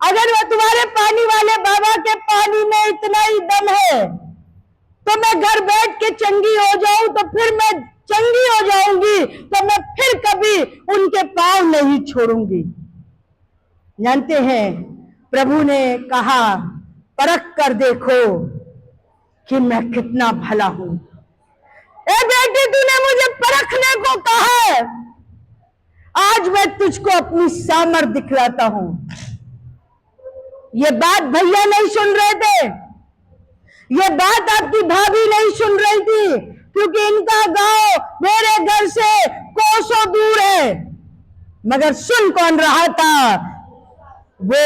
अगर वो तुम्हारे पानी वाले बाबा के पानी में इतना ही दम है तो मैं घर बैठ के चंगी हो जाऊं, तो फिर मैं चंगी हो जाऊंगी, तो मैं फिर कभी उनके पांव नहीं छोड़ूंगी। जानते हैं, प्रभु ने कहा परख कर देखो कि मैं कितना भला हूं। ए बेटी, तूने मुझे परखने को कहा है, आज मैं तुझको अपनी सामर्थ दिखलाता हूं। ये बात भैया नहीं सुन रहे थे, ये बात आपकी भाभी नहीं सुन रही थी, क्योंकि इनका गांव मेरे घर से कोसों दूर है। मगर सुन कौन रहा था? वो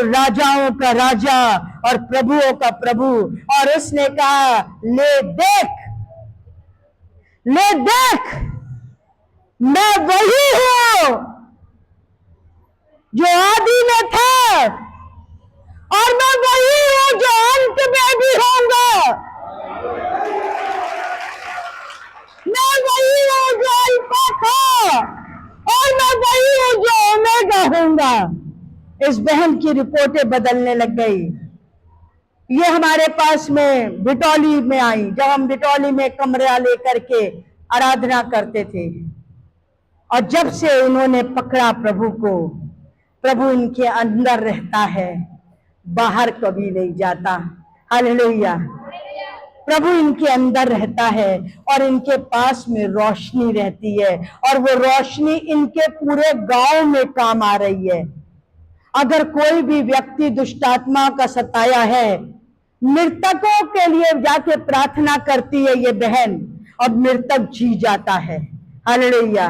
राजाओं का राजा और प्रभुओं का प्रभु। और उसने कहा, ले देख, ले देख, मैं वही हूं जो आदि में था, और मैं वही हूं जो अंत में भी होऊंगा। मैं वही हूं जो अल्फा था, और मैं वही हूं जो ओमेगा होऊंगा। इस बहन की रिपोर्टें बदलने लग गई। ये हमारे पास में बिटौली में आई, जब हम बिटौली में कमरा लेकर के आराधना करते थे, और जब से उन्होंने पकड़ा प्रभु को, प्रभु इनके अंदर रहता है, बाहर कभी नहीं जाता। हालेलुया। प्रभु इनके अंदर रहता है और इनके पास में रोशनी रहती है, और वो रोशनी इनके पूरे गांव में काम आ रही है। अगर कोई भी व्यक्ति दुष्टात्मा का सताया है, मृतकों के लिए जाके प्रार्थना करती है ये बहन, और मृतक जी जाता है। हालेलुया।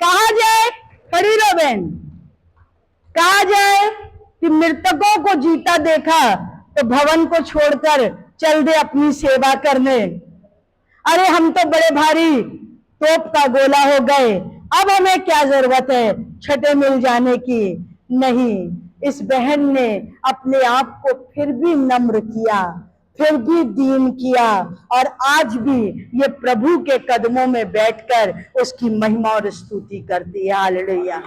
कहा जाए, खड़ी रहो बहन, कहा जाए कि मृतकों को जीता देखा तो भवन को छोड़कर चल दे अपनी सेवा करने। अरे हम तो बड़े भारी तोप का गोला हो गए, अब हमें क्या जरूरत है छठे मिल जाने की। नहीं, इस बहन ने अपने आप को फिर भी नम्र किया, फिर भी दीन किया, और आज भी ये प्रभु के कदमों में बैठकर उसकी महिमा और स्तुति करती है। हालेलुया।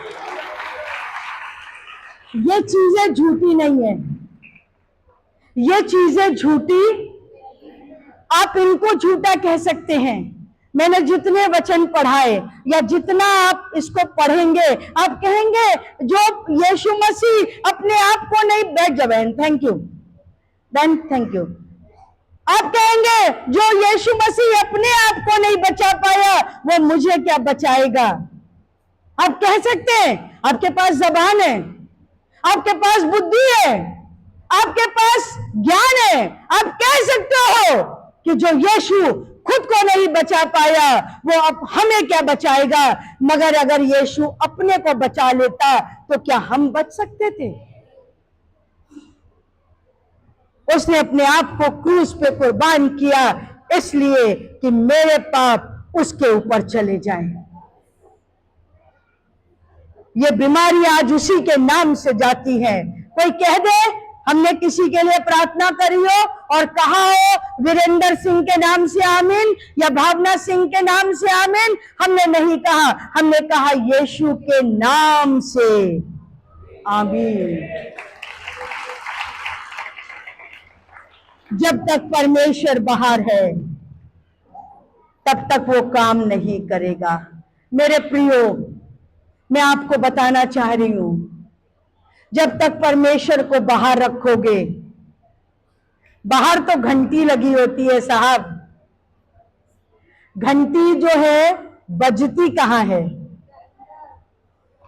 ये चीजें झूठी नहीं है, ये चीजें झूठी, आप इनको झूठा कह सकते हैं। मैंने जितने वचन पढ़ाए या जितना आप इसको पढ़ेंगे, आप कहेंगे जो यीशु मसीह अपने आप को नहीं, बैठ जाओ बहन, थैंक यू बहन, थैंक यू। आप कहेंगे जो यीशु मसीह अपने आप को नहीं बचा पाया, वो मुझे क्या बचाएगा। आप कह सकते हैं, आपके पास जबान है, आपके पास बुद्धि है, आपके पास ज्ञान है, आप कह सकते हो कि जो यीशु खुद को नहीं बचा पाया, वो अब हमें क्या बचाएगा। मगर अगर यीशु अपने को बचा लेता तो क्या हम बच सकते थे। उसने अपने आप को क्रूस पे कुर्बान किया, इसलिए कि मेरे पाप उसके ऊपर चले जाएं। ये बीमारी आज उसी के नाम से जाती है। कोई कह दे हमने किसी के लिए प्रार्थना करी हो और कहा हो वीरेंद्र सिंह के नाम से आमीन या भावना सिंह के नाम से आमीन, हमने नहीं कहा, हमने कहा यीशु के नाम से आमीन। जब तक परमेश्वर बाहर है तब तक वो काम नहीं करेगा। मेरे प्रियो, मैं आपको बताना चाह रही हूं, जब तक परमेश्वर को बाहर रखोगे, बाहर तो घंटी लगी होती है साहब, घंटी जो है बजती कहां है,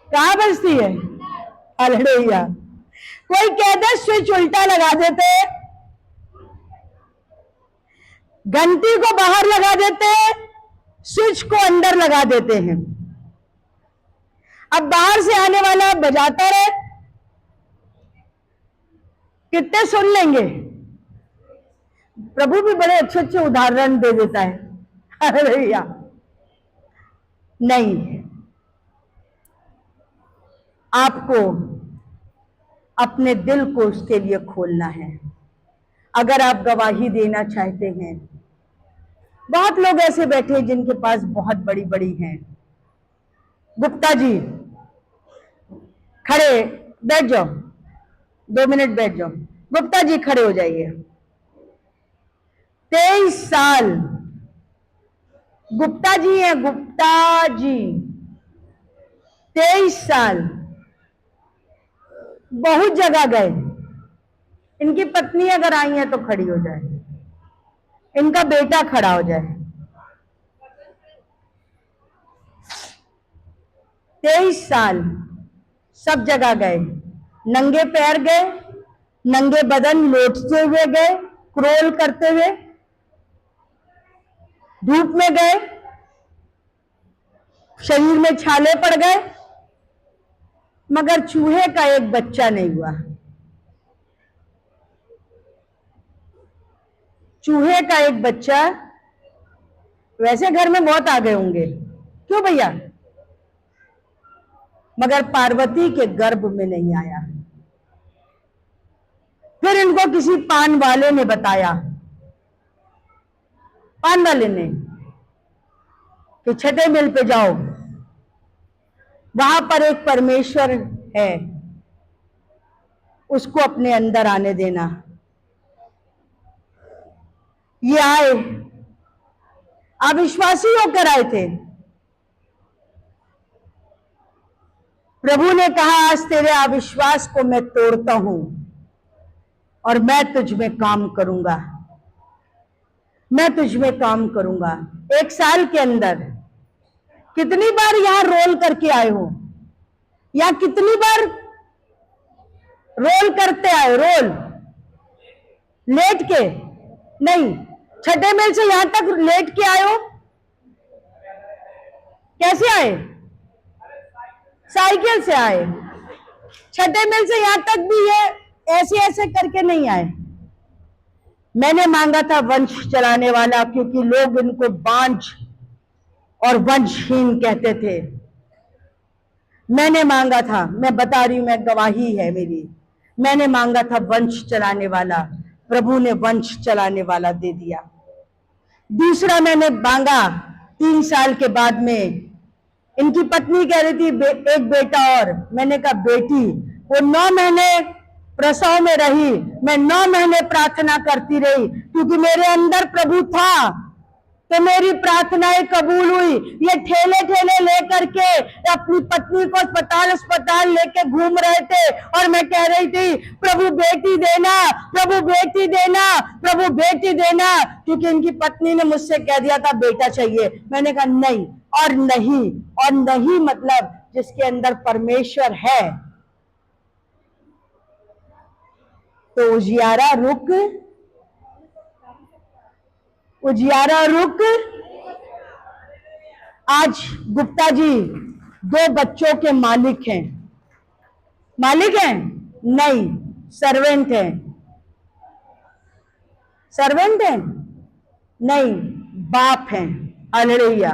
कहां बजती है। हालेलुया। कोई कह दे स्विच उल्टा लगा देते, घंटी को बाहर लगा देते, स्विच को अंदर लगा देते हैं। अब बाहर से आने वाला बजाता रहे, कितने सुन लेंगे। प्रभु भी बड़े अच्छे अच्छे उदाहरण दे देता है। हालेलुया। नहीं, आपको अपने दिल को उसके लिए खोलना है। अगर आप गवाही देना चाहते हैं, बहुत लोग ऐसे बैठे हैं जिनके पास बहुत बड़ी बड़ी हैं। गुप्ता जी खड़े, बैठ जाओ, 2 मिनट बैठ जाओ। गुप्ता जी खड़े हो जाइए। 23 साल गुप्ता जी हैं, गुप्ता जी 23 साल बहुत जगह गए। इनकी पत्नी अगर आई है तो खड़ी हो जाए, इनका बेटा खड़ा हो जाए। 23 साल सब जगह गए, नंगे पैर गए, नंगे बदन लोटते हुए गए, क्रोल करते हुए, धूप में गए, शरीर में छाले पड़ गए, मगर चूहे का एक बच्चा नहीं हुआ। चूहे का एक बच्चा वैसे घर में बहुत आ गए होंगे, क्यों भैया? मगर पार्वती के गर्भ में नहीं आया। फिर इनको किसी पान वाले ने बताया, पान वाले ने, कि छठे मिल पे जाओ, वहां पर एक परमेश्वर है, उसको अपने अंदर आने देना। ये आए, अविश्वासी होकर आए थे। प्रभु ने कहा, आज तेरे अविश्वास को मैं तोड़ता हूं और मैं तुझ में काम करूंगा, मैं तुझ में काम करूंगा। 1 साल के अंदर कितनी बार यहां रोल करके आए हो, या कितनी बार रोल करते आए? रोल लेट के नहीं, छठे मेल से यहां तक लेट के आए हो? कैसे आए? साइकिल से आए। छठे मेल से यहां तक भी ये ऐसे ऐसे करके नहीं आए। मैंने मांगा था वंश चलाने वाला, क्योंकि लोग इनको बांझ और वंशहीन कहते थे। मैंने मांगा था, मैं बता रही हूं, मैं गवाही है मेरी, मैंने मांगा था वंश चलाने वाला, प्रभु ने वंश चलाने वाला दे दिया। दूसरा मैंने मांगा 3 साल के बाद में, इनकी पत्नी कह रही थी एक बेटा और, मैंने कहा बेटी। वो 9 महीने प्रसव में रही, मैं 9 महीने प्रार्थना करती रही, क्योंकि मेरे अंदर प्रभु था, तो मेरी प्रार्थनाएं कबूल हुई। ये ठेले ठेले लेकर के अपनी पत्नी को अस्पताल लेके घूम रहे थे, और मैं कह रही थी, प्रभु बेटी देना, प्रभु बेटी देना, प्रभु बेटी देना, क्योंकि इनकी पत्नी ने मुझसे कह दिया था बेटा चाहिए। मैंने कहा नहीं और नहीं और नहीं, मतलब जिसके अंदर परमेश्वर है। तो उजियारा रुक। आज गुप्ता जी 2 बच्चों के मालिक हैं। मालिक हैं? नहीं, सर्वेंट हैं। सर्वेंट हैं? नहीं, बाप हैं। हालेलुया।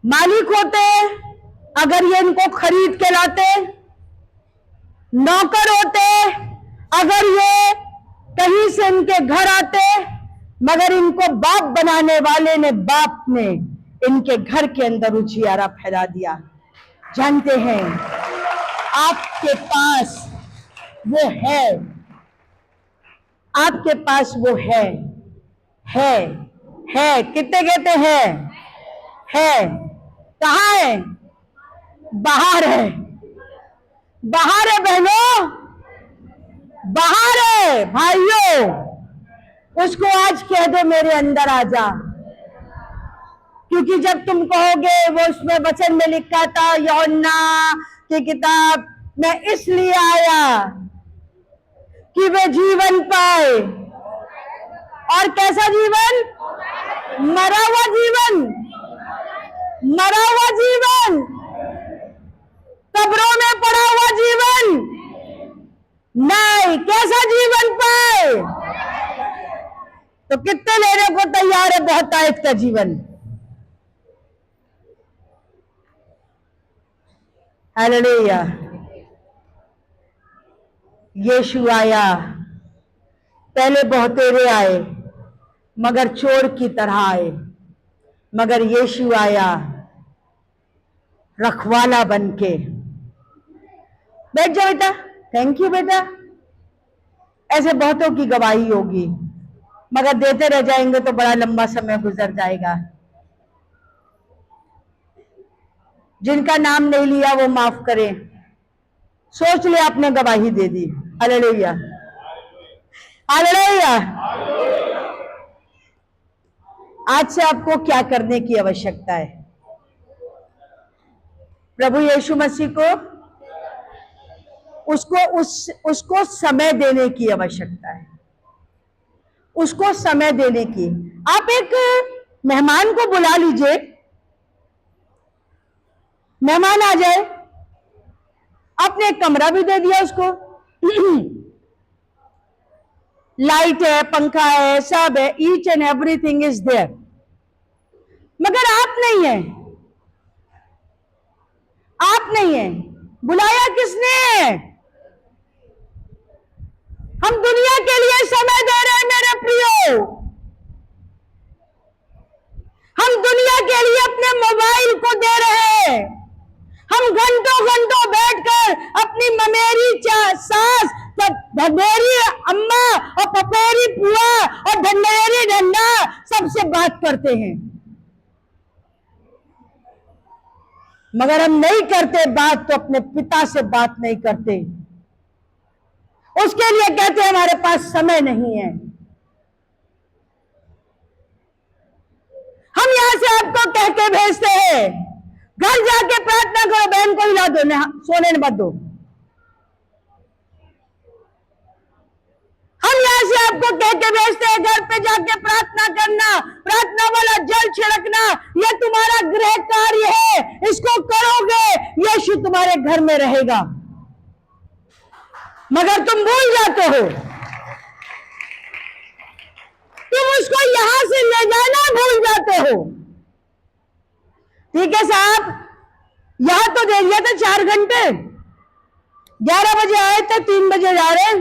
मालिक होते अगर ये इनको खरीद के लाते, नौकर होते अगर ये कहीं से इनके घर आते, मगर इनको बाप बनाने वाले ने, बाप ने इनके घर के अंदर उजियारा फैला दिया। जानते हैं, आपके पास वो है, आपके पास वो है। कितने कहते हैं? है। कहाँ है? बाहर है। बाहर है बहनों, बाहर है भाइयों। उसको आज कह दो मेरे अंदर आ जा, क्योंकि जब तुम कहोगे, वो उसमें वचन में लिखा था, यूहन्ना की किताब, मैं इसलिए आया कि वे जीवन पाए। और कैसा जीवन? मरा हुआ जीवन, मरा हुआ जीवन, कब्रों में पड़ा हुआ जीवन नहीं, कैसा जीवन पाए? तो कितने लेने को तैयार है बहुतायत का जीवन? हालेलुया। यीशु आया, पहले बहुतेरे आए मगर चोर की तरह आए, मगर यीशु आया रखवाला बनके। बैठ जाओ बेटा। थैंक यू बेटा। ऐसे बहुतों की गवाही होगी, मगर देते रह जाएंगे तो बड़ा लंबा समय गुजर जाएगा। जिनका नाम नहीं लिया वो माफ करें। सोच ले आपने गवाही दे दी। Hallelujah, hallelujah. आज से आपको क्या करने की आवश्यकता है? प्रभु यीशु मसीह को उसको समय देने की आवश्यकता है, उसको समय देने की। आप एक मेहमान को बुला लीजिए, मेहमान आ जाए, आपने एक कमरा भी दे दिया उसको, लाइट है, पंखा है, सब है, each and everything is there, नहीं है, आप नहीं है, बुलाया किसने? हम दुनिया के लिए समय दे रहे हैं मेरे प्रियो, हम दुनिया के लिए अपने मोबाइल को दे रहे हैं। हम घंटों घंटों बैठकर अपनी ममेरी सास, भगेरी अम्मा और पपेरी पुआ और ढंढेरी ढंडा सबसे बात करते हैं, मगर हम नहीं करते बात तो अपने पिता से बात नहीं करते। उसके लिए कहते हैं हमारे पास समय नहीं है। हम यहां से आपको कह के भेजते हैं, घर जाके प्रार्थना करो, बहन को हिला दो, सोने मत दो। हम यहां से आपको कह के भेजते हैं, घर पे जाके प्रार्थना करना, प्रार्थना वाला जल छिड़कना, यह तुम्हारा गृह कार्य है, इसको करोगे यीशु तुम्हारे घर में रहेगा। मगर तुम भूल जाते हो, तुम उसको यहां से ले जाना भूल जाते हो। ठीक है साहब, यहां तो दे दिया था 4 घंटे, 11 बजे आए थे, 3 बजे जा रहे हैं।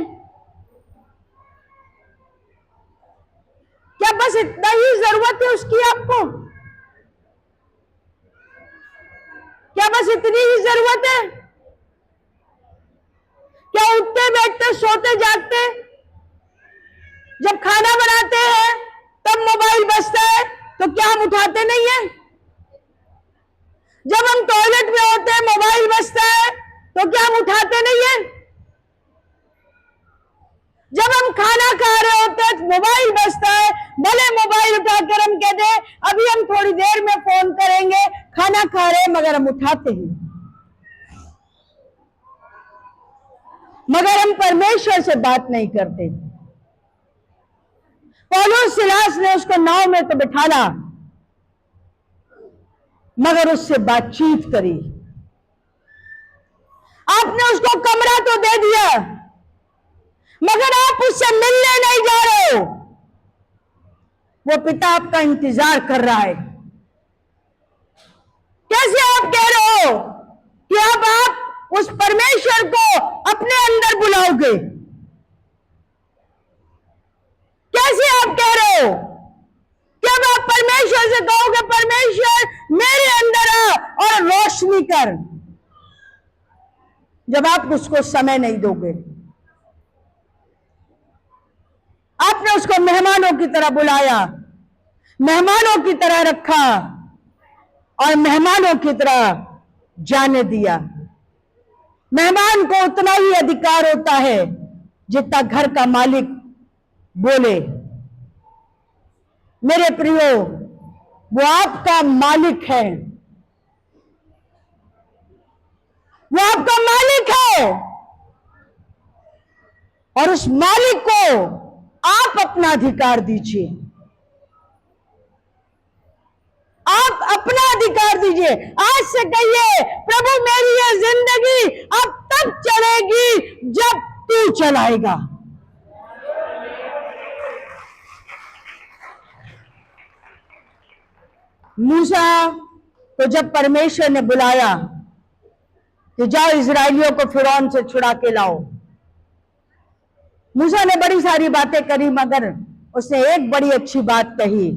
क्या बस इतना ही जरूरत है उसकी आपको? क्या बस इतनी ही जरूरत है? क्या उठते बैठते सोते जागते जब खाना बनाते हैं तब मोबाइल बजता है तो क्या हम उठाते नहीं है? जब हम टॉयलेट में होते हैं मोबाइल बजता है तो क्या हम उठाते नहीं है? जब हम खाना खा रहे होते हैं मोबाइल बजता है, भले मोबाइल उठाकर हम कहते हैं अभी हम थोड़ी देर में फोन करेंगे, खाना खा रहे हैं, मगर हम उठाते हैं। मगर हम परमेश्वर से बात नहीं करते। पौलुस सिलास ने उसको नाव में तो बिठाला, मगर उससे बातचीत करी। आपने उसको कमरा तो दे दिया, मगर आप उससे मिलने नहीं जा रहे हो। वो पिता आपका इंतजार कर रहा है। कैसे आप कह रहे हो कि अब आप उस परमेश्वर को अपने अंदर बुलाओगे? कैसे आप कह रहे हो कि अब आप परमेश्वर से कहोगे परमेश्वर मेरे अंदर आ और रोशनी कर, जब आप उसको समय नहीं दोगे? आपने उसको मेहमानों की तरह बुलाया, मेहमानों की तरह रखा और मेहमानों की तरह जाने दिया। मेहमान को उतना ही अधिकार होता है जितना घर का मालिक बोले। मेरे प्रियो, वो आपका मालिक है, वो आपका मालिक है, और उस मालिक को आप अपना अधिकार दीजिए। आप अपना अधिकार दीजिए। आज से कहिए प्रभु मेरी ये जिंदगी अब तक चलेगी जब तू चलाएगा। मूसा को जब परमेश्वर ने बुलाया कि जाओ इजरायलियों को फिरौन से छुड़ा के लाओ, मूसा ने बड़ी सारी बातें करी, मगर उसने एक बड़ी अच्छी बात कही।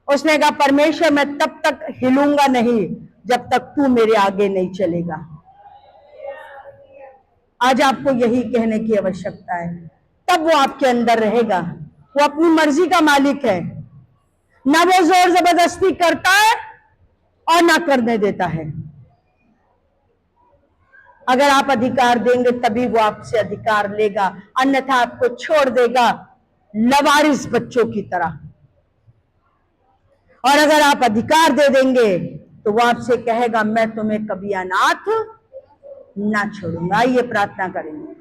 उसने कहा परमेश्वर मैं तब तक हिलूंगा नहीं जब तक तू मेरे आगे नहीं चलेगा। आज आपको यही कहने की आवश्यकता है, तब वो आपके अंदर रहेगा। वो अपनी मर्जी का मालिक है, ना वो जोर जबरदस्ती करता है और ना करने देता है। अगर आप अधिकार देंगे तभी वो आपसे अधिकार लेगा, अन्यथा आपको छोड़ देगा लवारिस बच्चों की तरह। और अगर आप अधिकार दे देंगे तो वो आपसे कहेगा मैं तुम्हें कभी अनाथ ना छोड़ूंगा। आइए प्रार्थना करेंगे।